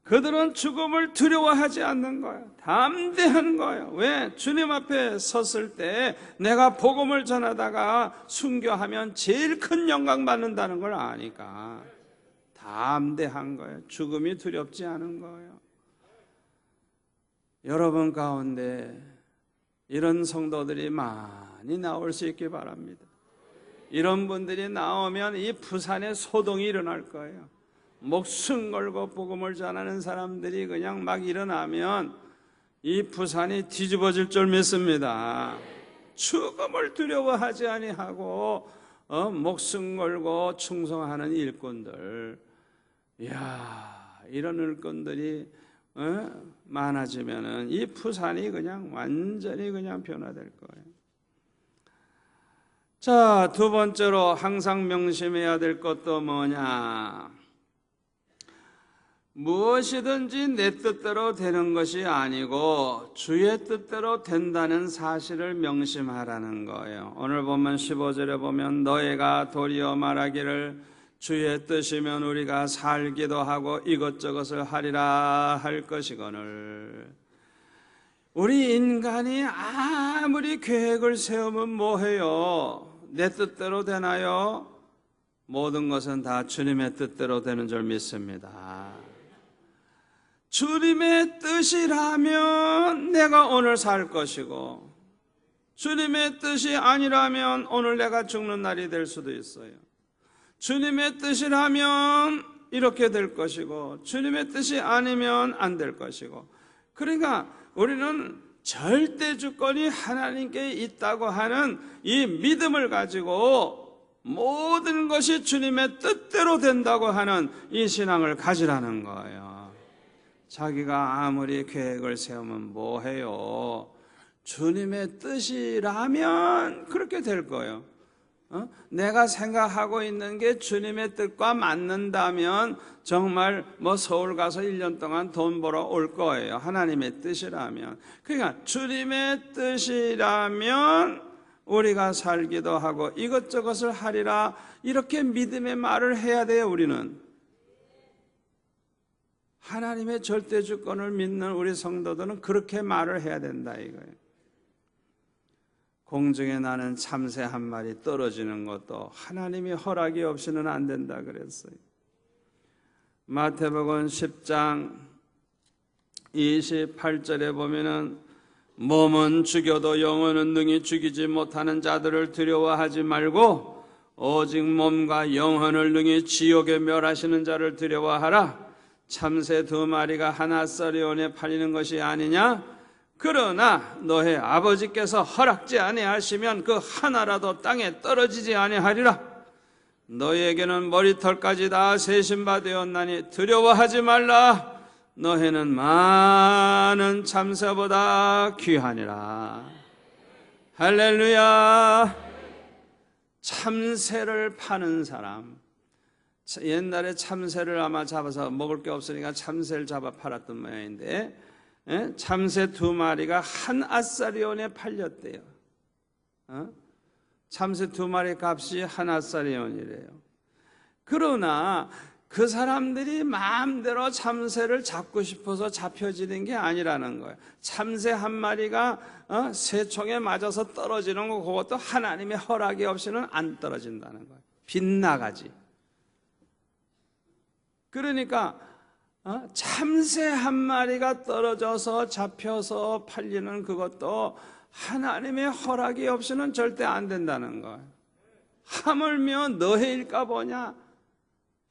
그들은 죽음을 두려워하지 않는 거예요. 담대한 거예요. 왜? 주님 앞에 섰을 때 내가 복음을 전하다가 순교하면 제일 큰 영광 받는다는 걸 아니까 담대한 거예요. 죽음이 두렵지 않은 거예요. 여러분 가운데 이런 성도들이 많이 나올 수 있기 바랍니다. 이런 분들이 나오면 이 부산에 소동이 일어날 거예요. 목숨 걸고 복음을 전하는 사람들이 그냥 막 일어나면 이 부산이 뒤집어질 줄 믿습니다. 죽음을 두려워하지 아니하고 목숨 걸고 충성하는 일꾼들, 이야, 이런 일꾼들이 많아지면은 이 부산이 그냥 완전히 그냥 변화될 거예요. 자, 두 번째로 항상 명심해야 될 것도 뭐냐? 무엇이든지 내 뜻대로 되는 것이 아니고 주의 뜻대로 된다는 사실을 명심하라는 거예요. 오늘 보면 15절에 보면 너희가 도리어 말하기를 주의 뜻이면 우리가 살기도 하고 이것저것을 하리라 할 것이거늘. 우리 인간이 아무리 계획을 세우면 뭐해요? 내 뜻대로 되나요? 모든 것은 다 주님의 뜻대로 되는 줄 믿습니다. 주님의 뜻이라면 내가 오늘 살 것이고, 주님의 뜻이 아니라면 오늘 내가 죽는 날이 될 수도 있어요. 주님의 뜻이라면 이렇게 될 것이고, 주님의 뜻이 아니면 안 될 것이고. 그러니까 우리는 절대 주권이 하나님께 있다고 하는 이 믿음을 가지고 모든 것이 주님의 뜻대로 된다고 하는 이 신앙을 가지라는 거예요. 자기가 아무리 계획을 세우면 뭐해요? 주님의 뜻이라면 그렇게 될 거예요. 내가 생각하고 있는 게 주님의 뜻과 맞는다면 정말 서울 가서 1년 동안 돈 벌어 올 거예요. 하나님의 뜻이라면. 그러니까 주님의 뜻이라면 우리가 살기도 하고 이것저것을 하리라, 이렇게 믿음의 말을 해야 돼요. 우리는 하나님의 절대 주권을 믿는 우리 성도들은 그렇게 말을 해야 된다 이거예요. 공중에 나는 참새 한 마리 떨어지는 것도 하나님이 허락이 없이는 안 된다 그랬어요. 마태복음 10장 28절에 보면은 몸은 죽여도 영혼은 능히 죽이지 못하는 자들을 두려워하지 말고 오직 몸과 영혼을 능히 지옥에 멸하시는 자를 두려워하라. 참새 2마리가 하나서리온에 팔리는 것이 아니냐? 그러나 너의 아버지께서 허락지 아니하시면 그 하나라도 땅에 떨어지지 아니하리라. 너희에게는 머리털까지 다 세신바 되었나니 두려워하지 말라. 너희는 많은 참새보다 귀하니라. 할렐루야. 참새를 파는 사람, 옛날에 참새를 아마 잡아서 먹을 게 없으니까 참새를 잡아 팔았던 모양인데, 참새 2마리가 한 아사리온에 팔렸대요. 참새 2마리 값이 한 아사리온이래요. 그러나 그 사람들이 마음대로 참새를 잡고 싶어서 잡혀지는 게 아니라는 거예요. 참새 한 마리가 새총에 맞아서 떨어지는 거, 그것도 하나님의 허락이 없이는 안 떨어진다는 거예요. 빗나가지. 그러니까 참새 한 마리가 떨어져서 잡혀서 팔리는 그것도 하나님의 허락이 없이는 절대 안 된다는 거예요. 하물며 너의 일까 보냐?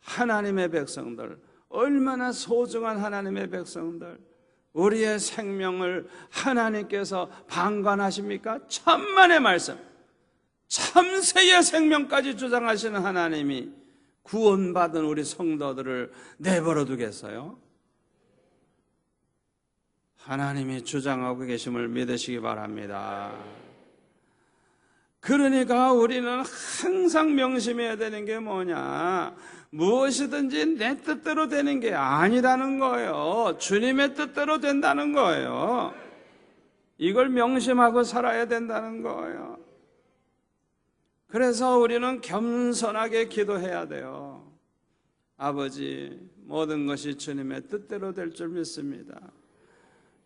하나님의 백성들, 얼마나 소중한 하나님의 백성들, 우리의 생명을 하나님께서 방관하십니까? 천만의 말씀, 참새의 생명까지 주장하시는 하나님이 구원받은 우리 성도들을 내버려 두겠어요? 하나님이 주장하고 계심을 믿으시기 바랍니다. 그러니까 우리는 항상 명심해야 되는 게 뭐냐? 무엇이든지 내 뜻대로 되는 게 아니라는 거예요. 주님의 뜻대로 된다는 거예요. 이걸 명심하고 살아야 된다는 거예요. 그래서 우리는 겸손하게 기도해야 돼요. 아버지, 모든 것이 주님의 뜻대로 될 줄 믿습니다.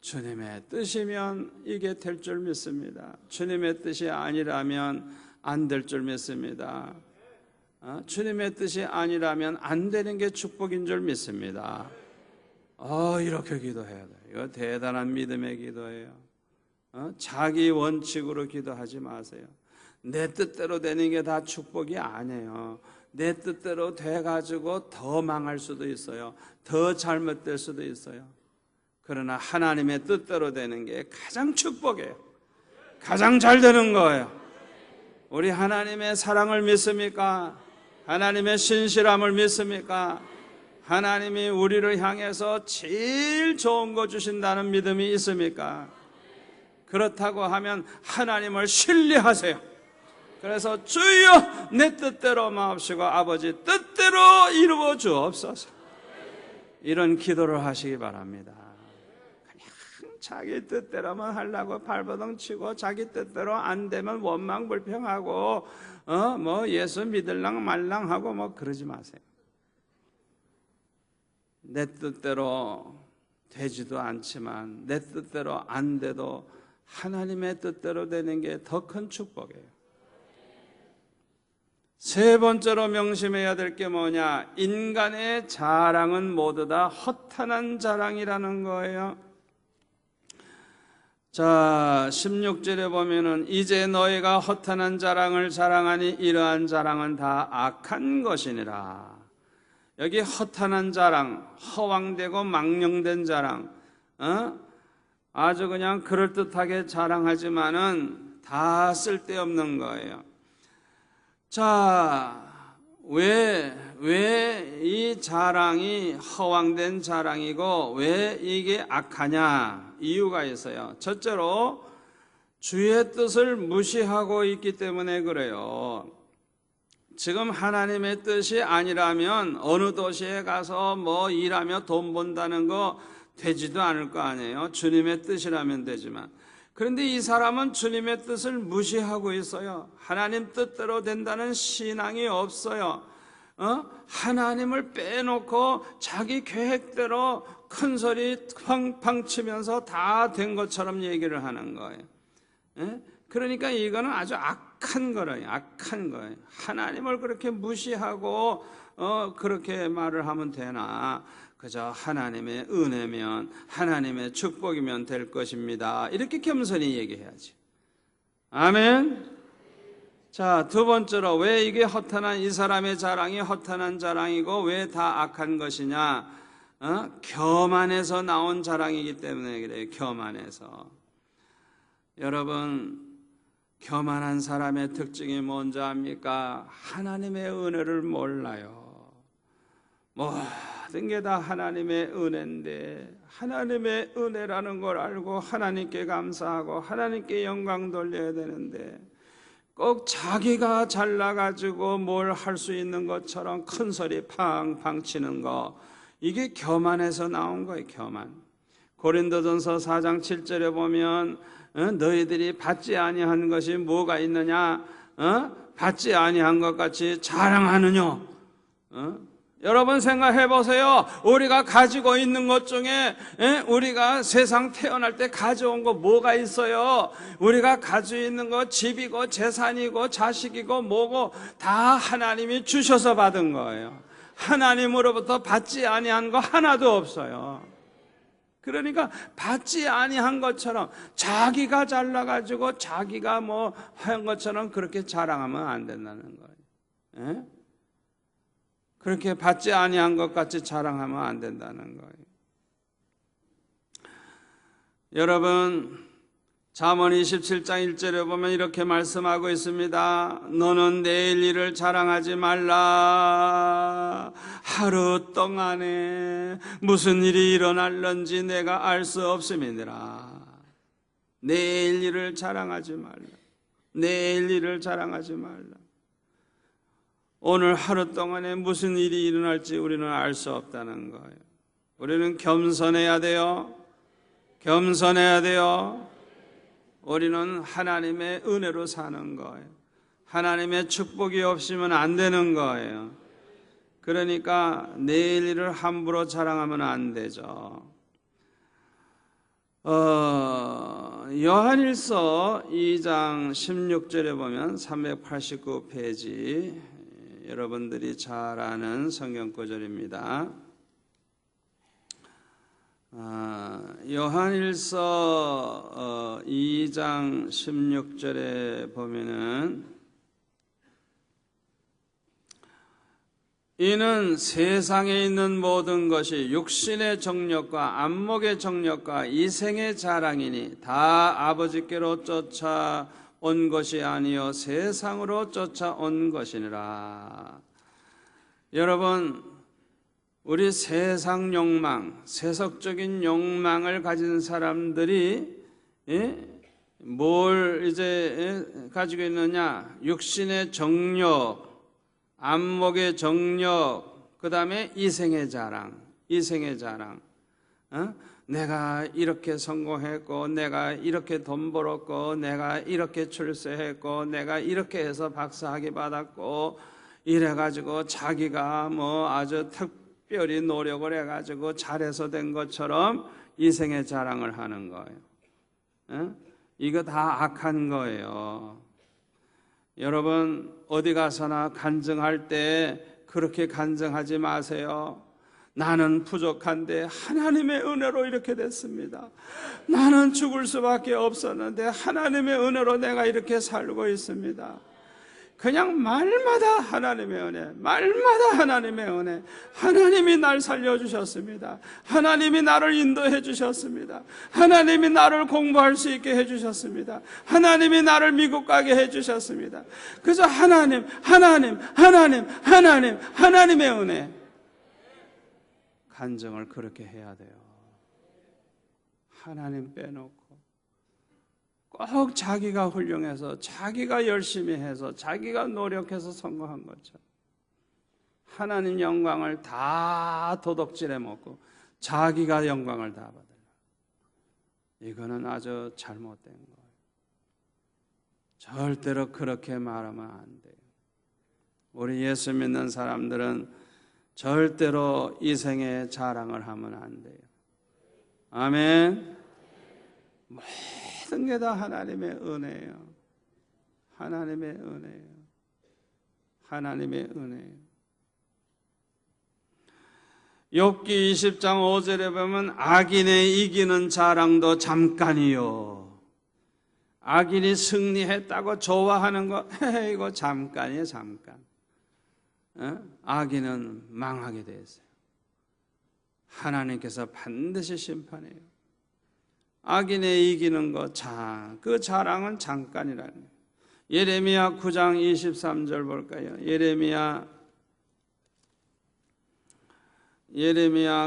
주님의 뜻이면 이게 될 줄 믿습니다. 주님의 뜻이 아니라면 안 될 줄 믿습니다. 주님의 뜻이 아니라면 안 되는 게 축복인 줄 믿습니다. 이렇게 기도해야 돼요. 이거 대단한 믿음의 기도예요. 자기 원칙으로 기도하지 마세요. 내 뜻대로 되는 게 다 축복이 아니에요. 내 뜻대로 돼가지고 더 망할 수도 있어요. 더 잘못될 수도 있어요. 그러나 하나님의 뜻대로 되는 게 가장 축복이에요. 가장 잘 되는 거예요. 우리 하나님의 사랑을 믿습니까? 하나님의 신실함을 믿습니까? 하나님이 우리를 향해서 제일 좋은 거 주신다는 믿음이 있습니까? 그렇다고 하면 하나님을 신뢰하세요. 그래서 주여 내 뜻대로 마옵시고 아버지 뜻대로 이루어 주옵소서. 이런 기도를 하시기 바랍니다. 그냥 자기 뜻대로만 하려고 발버둥 치고 자기 뜻대로 안 되면 원망 불평하고 예수 믿을랑 말랑 하고 그러지 마세요. 내 뜻대로 되지도 않지만 내 뜻대로 안 돼도 하나님의 뜻대로 되는 게 더 큰 축복이에요. 세 번째로 명심해야 될 게 뭐냐? 인간의 자랑은 모두 다 허탄한 자랑이라는 거예요. 자, 16절에 보면은 이제 너희가 허탄한 자랑을 자랑하니 이러한 자랑은 다 악한 것이니라. 여기 허탄한 자랑, 허황되고 망령된 자랑, 아주 그냥 그럴듯하게 자랑하지만은 다 쓸데없는 거예요. 자, 왜 이 자랑이 허황된 자랑이고 왜 이게 악하냐? 이유가 있어요. 첫째로 주의 뜻을 무시하고 있기 때문에 그래요. 지금 하나님의 뜻이 아니라면 어느 도시에 가서 뭐 일하며 돈 번다는 거 되지도 않을 거 아니에요. 주님의 뜻이라면 되지만. 그런데 이 사람은 주님의 뜻을 무시하고 있어요. 하나님 뜻대로 된다는 신앙이 없어요. 하나님을 빼놓고 자기 계획대로 큰 소리 팡팡 치면서 다 된 것처럼 얘기를 하는 거예요. 그러니까 이거는 아주 악한 거예요. 악한 거예요. 하나님을 그렇게 무시하고 그렇게 말을 하면 되나? 그저 하나님의 은혜면, 하나님의 축복이면 될 것입니다. 이렇게 겸손히 얘기해야지. 아멘. 자, 두 번째로 왜 이게 허탄한, 이 사람의 자랑이 허탄한 자랑이고 왜 다 악한 것이냐? 교만에서 나온 자랑이기 때문에 그래요. 교만에서. 여러분, 교만한 사람의 특징이 뭔지 압니까? 하나님의 은혜를 몰라요. 모든 게 다 하나님의 은혜인데, 하나님의 은혜라는 걸 알고 하나님께 감사하고 하나님께 영광 돌려야 되는데, 꼭 자기가 잘나가지고 뭘 할 수 있는 것처럼 큰 소리 팡팡 치는 거, 이게 교만에서 나온 거예요. 교만. 고린도전서 4장 7절에 보면 너희들이 받지 아니한 것이 뭐가 있느냐? 받지 아니한 것 같이 자랑하느냐? 여러분 생각해 보세요. 우리가 가지고 있는 것 중에 우리가 세상 태어날 때 가져온 거 뭐가 있어요? 우리가 가지고 있는 거 집이고 재산이고 자식이고 뭐고 다 하나님이 주셔서 받은 거예요. 하나님으로부터 받지 아니한 거 하나도 없어요. 그러니까 받지 아니한 것처럼 자기가 잘나가지고 자기가 뭐 한 것처럼 그렇게 자랑하면 안 된다는 거예요. 그렇게 받지 아니한 것 같이 자랑하면 안 된다는 거예요. 여러분, 잠언 27장 1절에 보면 이렇게 말씀하고 있습니다. 너는 내일 일을 자랑하지 말라. 하루 동안에 무슨 일이 일어날는지 내가 알 수 없음이니라. 내일 일을 자랑하지 말라. 내일 일을 자랑하지 말라. 오늘 하루 동안에 무슨 일이 일어날지 우리는 알 수 없다는 거예요. 우리는 겸손해야 돼요. 겸손해야 돼요. 우리는 하나님의 은혜로 사는 거예요. 하나님의 축복이 없으면 안 되는 거예요. 그러니까 내일 일을 함부로 자랑하면 안 되죠. 요한일서 2장 16절에 보면 389페이지 여러분들이 잘 아는 성경 구절입니다. 요한일서 2장 16절에 보면은 이는 세상에 있는 모든 것이 육신의 정욕과 안목의 정욕과 이생의 자랑이니 다 아버지께로 쫓아온 것이 아니요 세상으로 쫓아온 것이니라. 여러분, 우리 세상 욕망, 세속적인 욕망을 가진 사람들이 뭘 이제 가지고 있느냐? 육신의 정욕, 안목의 정욕, 그 다음에 이생의 자랑, 이생의 자랑. 내가 이렇게 성공했고, 내가 이렇게 돈 벌었고, 내가 이렇게 출세했고, 내가 이렇게 해서 박사학위 받았고, 이래가지고 자기가 뭐 아주 특별히 노력을 해가지고 잘해서 된 것처럼 이생의 자랑을 하는 거예요. 이거 다 악한 거예요. 여러분, 어디 가서나 간증할 때 그렇게 간증하지 마세요. 나는 부족한데 하나님의 은혜로 이렇게 됐습니다. 나는 죽을 수밖에 없었는데 하나님의 은혜로 내가 이렇게 살고 있습니다. 그냥 말마다 하나님의 은혜, 말마다 하나님의 은혜. 하나님이 날 살려주셨습니다. 하나님이 나를 인도해 주셨습니다. 하나님이 나를 공부할 수 있게 해주셨습니다. 하나님이 나를 미국 가게 해주셨습니다. 그저 하나님의 은혜. 간증을 그렇게 해야 돼요. 하나님 빼놓고 꼭 자기가 훌륭해서 자기가 열심히 해서 자기가 노력해서 성공한 것처럼 하나님 영광을 다 도둑질해 먹고 자기가 영광을 다 받으려. 이거는 아주 잘못된 거예요. 절대로 그렇게 말하면 안 돼요. 우리 예수 믿는 사람들은 절대로 이 생에 자랑을 하면 안 돼요. 아멘. 모든 게 다 하나님의 은혜예요. 하나님의 은혜예요. 하나님의 은혜예요. 욥기 20장 5절에 보면 악인의 이기는 자랑도 잠깐이요. 악인이 승리했다고 좋아하는 거 이거 잠깐이에요. 잠깐. 악인은 망하게 돼 있어요. 하나님께서 반드시 심판해요. 악인의 이기는 거, 그 자랑은 잠깐이라는 거예요. 예레미야 9장 23절 볼까요? 예레미야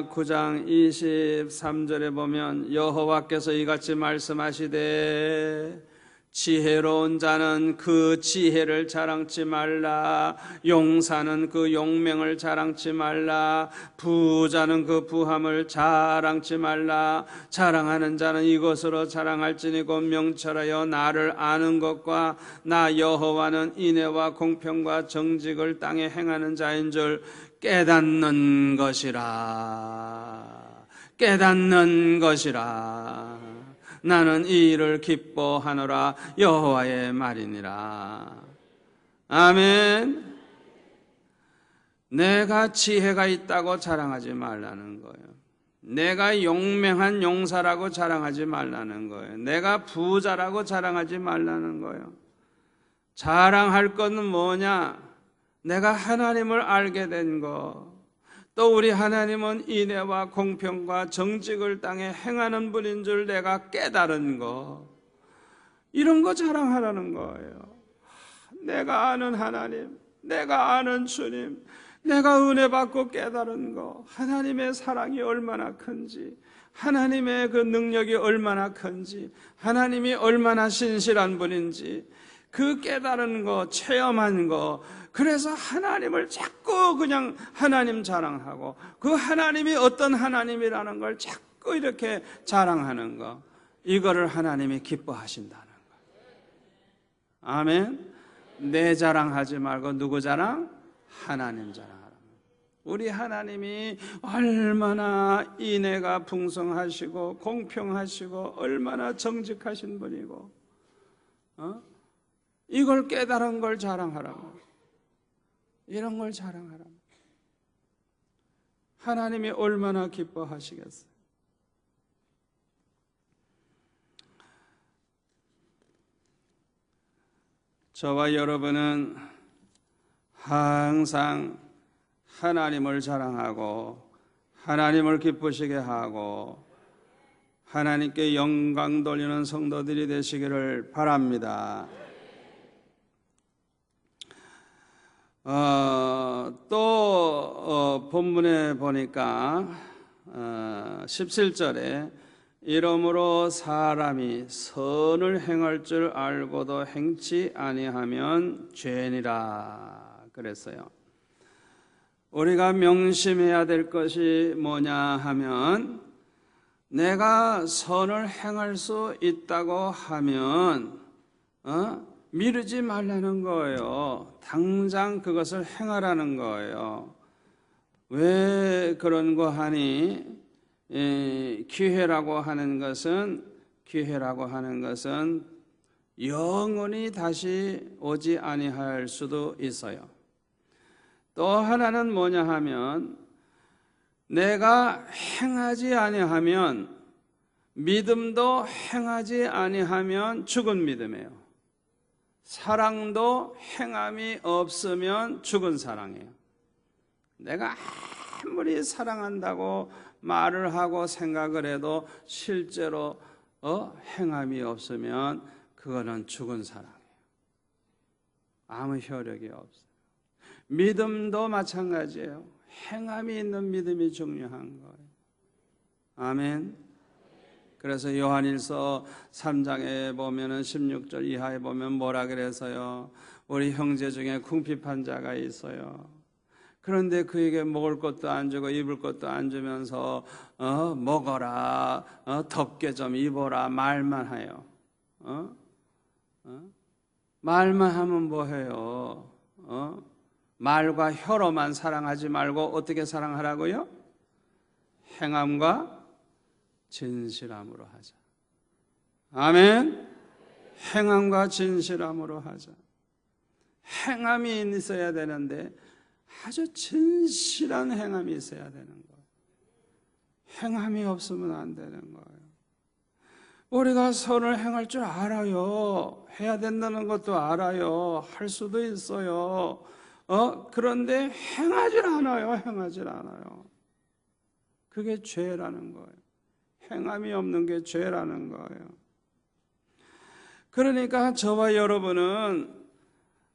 9장 23절에 보면 여호와께서 이같이 말씀하시되 지혜로운 자는 그 지혜를 자랑치 말라. 용사는 그 용맹을 자랑치 말라. 부자는 그 부함을 자랑치 말라. 자랑하는 자는 이것으로 자랑할지니고 명철하여 나를 아는 것과 나 여호와는 인애와 공평과 정직을 땅에 행하는 자인 줄 깨닫는 것이라. 깨닫는 것이라. 나는 이 일을 기뻐하노라. 여호와의 말이니라. 아멘. 내가 지혜가 있다고 자랑하지 말라는 거예요. 내가 용맹한 용사라고 자랑하지 말라는 거예요. 내가 부자라고 자랑하지 말라는 거예요. 자랑할 것은 뭐냐? 내가 하나님을 알게 된 것, 또 우리 하나님은 인애와 공평과 정직을 땅에 행하는 분인 줄 내가 깨달은 것, 이런 거 자랑하라는 거예요. 내가 아는 하나님, 내가 아는 주님, 내가 은혜 받고 깨달은 것, 하나님의 사랑이 얼마나 큰지, 하나님의 그 능력이 얼마나 큰지, 하나님이 얼마나 신실한 분인지, 그 깨달은 거, 체험한 거, 그래서 하나님을 자꾸 그냥 하나님 자랑하고 그 하나님이 어떤 하나님이라는 걸 자꾸 이렇게 자랑하는 거, 이거를 하나님이 기뻐하신다는 거. 아멘. 내 자랑하지 말고 누구 자랑? 하나님 자랑하라. 우리 하나님이 얼마나 인애가 풍성하시고 공평하시고 얼마나 정직하신 분이고, 이걸 깨달은 걸 자랑하라고. 이런 걸 자랑하라. 하나님이 얼마나 기뻐하시겠어요. 저와 여러분은 항상 하나님을 자랑하고 하나님을 기쁘시게 하고 하나님께 영광 돌리는 성도들이 되시기를 바랍니다. 또 본문에 보니까 17절에 이러므로 사람이 선을 행할 줄 알고도 행치 아니하면 죄니라 그랬어요. 우리가 명심해야 될 것이 뭐냐 하면, 내가 선을 행할 수 있다고 하면 미루지 말라는 거예요. 당장 그것을 행하라는 거예요. 왜 그런 거 하니? 기회라고 하는 것은 영원히 다시 오지 아니할 수도 있어요. 또 하나는 뭐냐 하면, 내가 행하지 아니하면, 믿음도 행하지 아니하면 죽은 믿음이에요. 사랑도 행함이 없으면 죽은 사랑이에요. 내가 아무리 사랑한다고 말을 하고 생각을 해도 실제로 행함이 없으면 그거는 죽은 사랑이에요. 아무 효력이 없어요. 믿음도 마찬가지예요. 행함이 있는 믿음이 중요한 거예요. 아멘. 그래서 요한일서 3장에 보면은 16절 이하에 보면 뭐라 그래서요? 우리 형제 중에 궁핍한 자가 있어요. 그런데 그에게 먹을 것도 안 주고 입을 것도 안 주면서 먹어라, 덥게 좀 입어라 말만 해요. 말만 하면 뭐해요? 말과 혀로만 사랑하지 말고 어떻게 사랑하라고요? 행함과 진실함으로 하자. 아멘. 행함과 진실함으로 하자. 행함이 있어야 되는데 아주 진실한 행함이 있어야 되는 거예요. 행함이 없으면 안 되는 거예요. 우리가 선을 행할 줄 알아요. 해야 된다는 것도 알아요. 할 수도 있어요. 그런데 행하질 않아요. 그게 죄라는 거예요. 행함이 없는 게 죄라는 거예요. 그러니까 저와 여러분은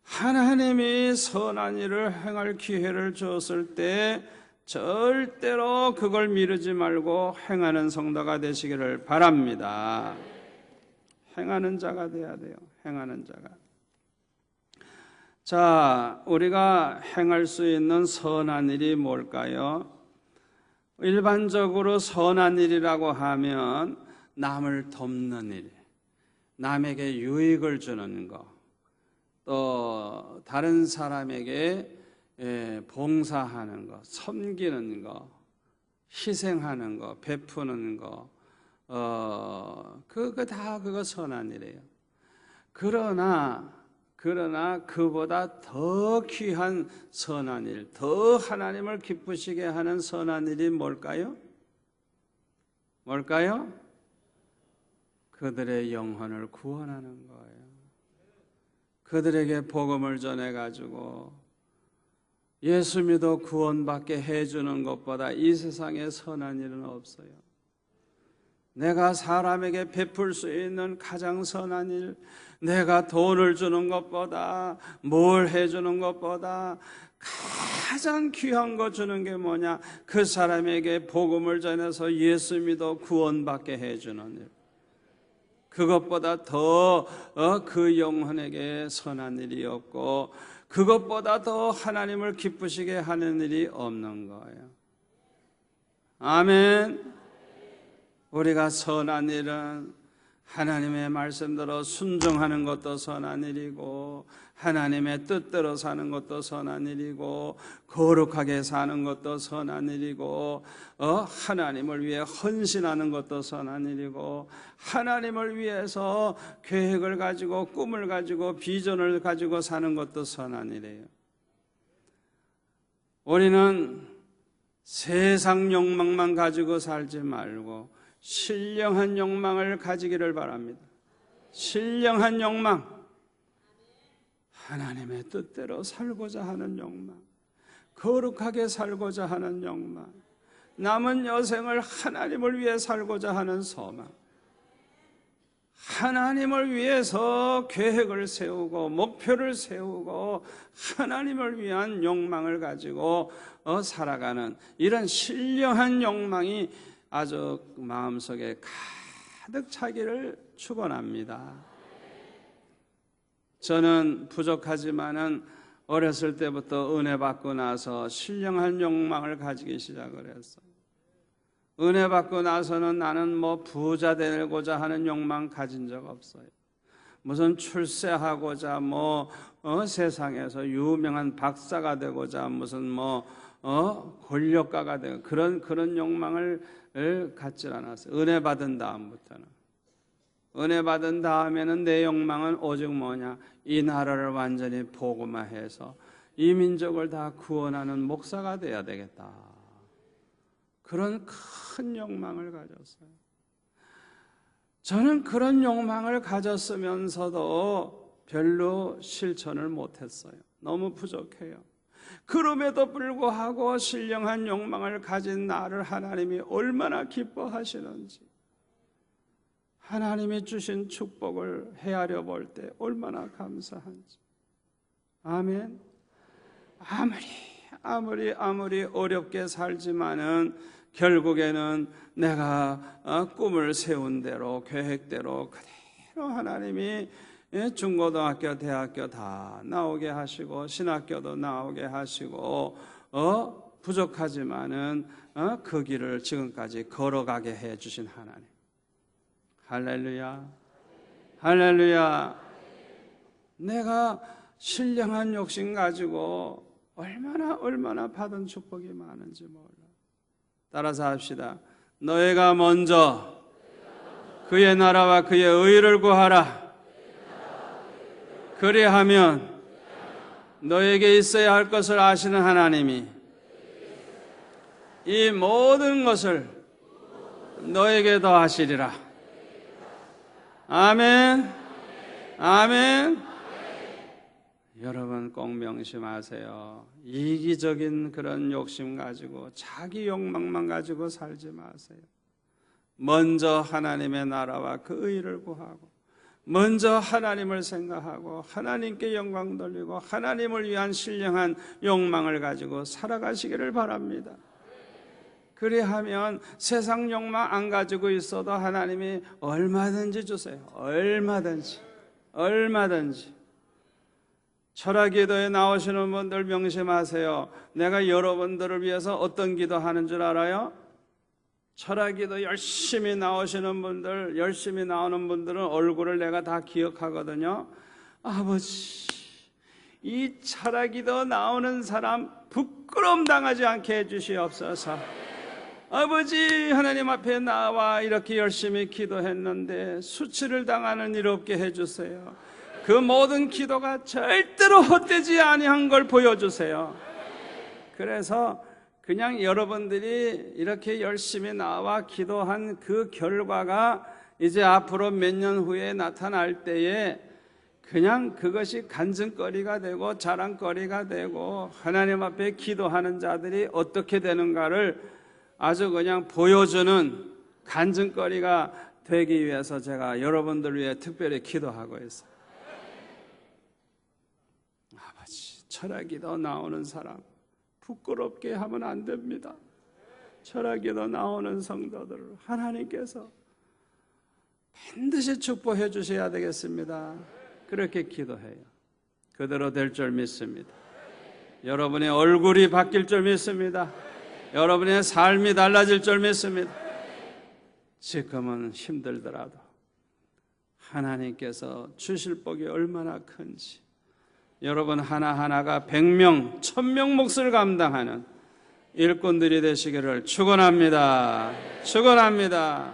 하나님이 선한 일을 행할 기회를 주었을 때 절대로 그걸 미루지 말고 행하는 성도가 되시기를 바랍니다. 행하는 자가 돼야 돼요. 행하는 자가. 자, 우리가 행할 수 있는 선한 일이 뭘까요? 일반적으로 선한 일이라고 하면 남을 돕는 일, 남에게 유익을 주는 것, 또 다른 사람에게 봉사하는 것, 섬기는 것, 희생하는 것, 베푸는 것, 그거 다 선한 일이에요. 그러나 그보다 더 귀한 선한 일, 더 하나님을 기쁘시게 하는 선한 일이 뭘까요? 그들의 영혼을 구원하는 거예요. 그들에게 복음을 전해가지고 예수 믿어 구원받게 해주는 것보다 이 세상에 선한 일은 없어요. 내가 사람에게 베풀 수 있는 가장 선한 일, 내가 돈을 주는 것보다, 뭘 해주는 것보다 가장 귀한 거 주는 게 뭐냐? 그 사람에게 복음을 전해서 예수 믿어 구원받게 해주는 일. 그것보다 더 그 영혼에게 선한 일이 없고, 그것보다 더 하나님을 기쁘시게 하는 일이 없는 거예요. 아멘. 우리가 선한 일은 하나님의 말씀대로 순종하는 것도 선한 일이고, 하나님의 뜻대로 사는 것도 선한 일이고, 거룩하게 사는 것도 선한 일이고, 하나님을 위해 헌신하는 것도 선한 일이고, 하나님을 위해서 계획을 가지고 꿈을 가지고 비전을 가지고 사는 것도 선한 일이에요. 우리는 세상 욕망만 가지고 살지 말고 신령한 욕망을 가지기를 바랍니다. 신령한 욕망, 하나님의 뜻대로 살고자 하는 욕망, 거룩하게 살고자 하는 욕망, 남은 여생을 하나님을 위해 살고자 하는 소망, 하나님을 위해서 계획을 세우고 목표를 세우고 하나님을 위한 욕망을 가지고 살아가는 이런 신령한 욕망이 아주 마음속에 가득 차기를 축원합니다. 저는 부족하지만은 어렸을 때부터 은혜 받고 나서 신령한 욕망을 가지기 시작을 했어요. 은혜 받고 나서는 나는 부자 되고자 하는 욕망 가진 적 없어요. 무슨 출세하고자 세상에서 유명한 박사가 되고자 무슨 권력가가 되고 그런 욕망을 갖지 않았어요. 은혜 받은 다음부터는. 은혜 받은 다음에는 내 욕망은 오직 뭐냐? 이 나라를 완전히 복음화해서 이 민족을 다 구원하는 목사가 돼야 되겠다. 그런 큰 욕망을 가졌어요. 저는 그런 욕망을 가졌으면서도 별로 실천을 못했어요. 너무 부족해요. 그럼에도 불구하고 신령한 욕망을 가진 나를 하나님이 얼마나 기뻐하시는지, 하나님이 주신 축복을 헤아려 볼 때 얼마나 감사한지. 아멘. 아무리 어렵게 살지만은 결국에는 내가 꿈을 세운 대로 계획대로 그대로 하나님이 중고등학교, 대학교 다 나오게 하시고 신학교도 나오게 하시고 부족하지만은 그 길을 지금까지 걸어가게 해주신 하나님. 할렐루야, 할렐루야. 내가 신령한 욕심 가지고 얼마나 받은 축복이 많은지 몰라. 따라서 합시다. 너희가 먼저 그의 나라와 그의 의를 구하라. 그리하면 너에게 있어야 할 것을 아시는 하나님이 이 모든 것을 너에게 더하시리라. 아멘, 아멘. 여러분 꼭 명심하세요. 이기적인 그런 욕심 가지고 자기 욕망만 가지고 살지 마세요. 먼저 하나님의 나라와 그 의를 구하고 먼저 하나님을 생각하고 하나님께 영광 돌리고 하나님을 위한 신령한 욕망을 가지고 살아가시기를 바랍니다. 그리하면 세상 욕망 안 가지고 있어도 하나님이 얼마든지 주세요. 얼마든지. 철학기도에 나오시는 분들 명심하세요. 내가 여러분들을 위해서 어떤 기도하는 줄 알아요? 철학기도 열심히 나오시는 분들, 열심히 나오는 분들은 얼굴을 내가 다 기억하거든요. 아버지, 이 철학기도 나오는 사람 부끄러움 당하지 않게 해주시옵소서. 아버지, 하나님 앞에 나와 이렇게 열심히 기도했는데 수치를 당하는 일 없게 해주세요. 그 모든 기도가 절대로 헛되지 아니한 걸 보여주세요. 그래서 그냥 여러분들이 이렇게 열심히 나와 기도한 그 결과가 이제 앞으로 몇 년 후에 나타날 때에 그냥 그것이 간증거리가 되고 자랑거리가 되고 하나님 앞에 기도하는 자들이 어떻게 되는가를 아주 그냥 보여주는 간증거리가 되기 위해서 제가 여러분들 위해 특별히 기도하고 있어요. 아버지, 철학기도 나오는 사람 부끄럽게 하면 안 됩니다. 철학기도 나오는 성도들을 하나님께서 반드시 축복해 주셔야 되겠습니다. 그렇게 기도해요. 그대로 될 줄 믿습니다. 여러분의 얼굴이 바뀔 줄 믿습니다. 여러분의 삶이 달라질 줄 믿습니다. 지금은 힘들더라도 하나님께서 주실 복이 얼마나 큰지 여러분 하나하나가 100명, 1000명 몫을 감당하는 일꾼들이 되시기를 축원합니다. 축원합니다.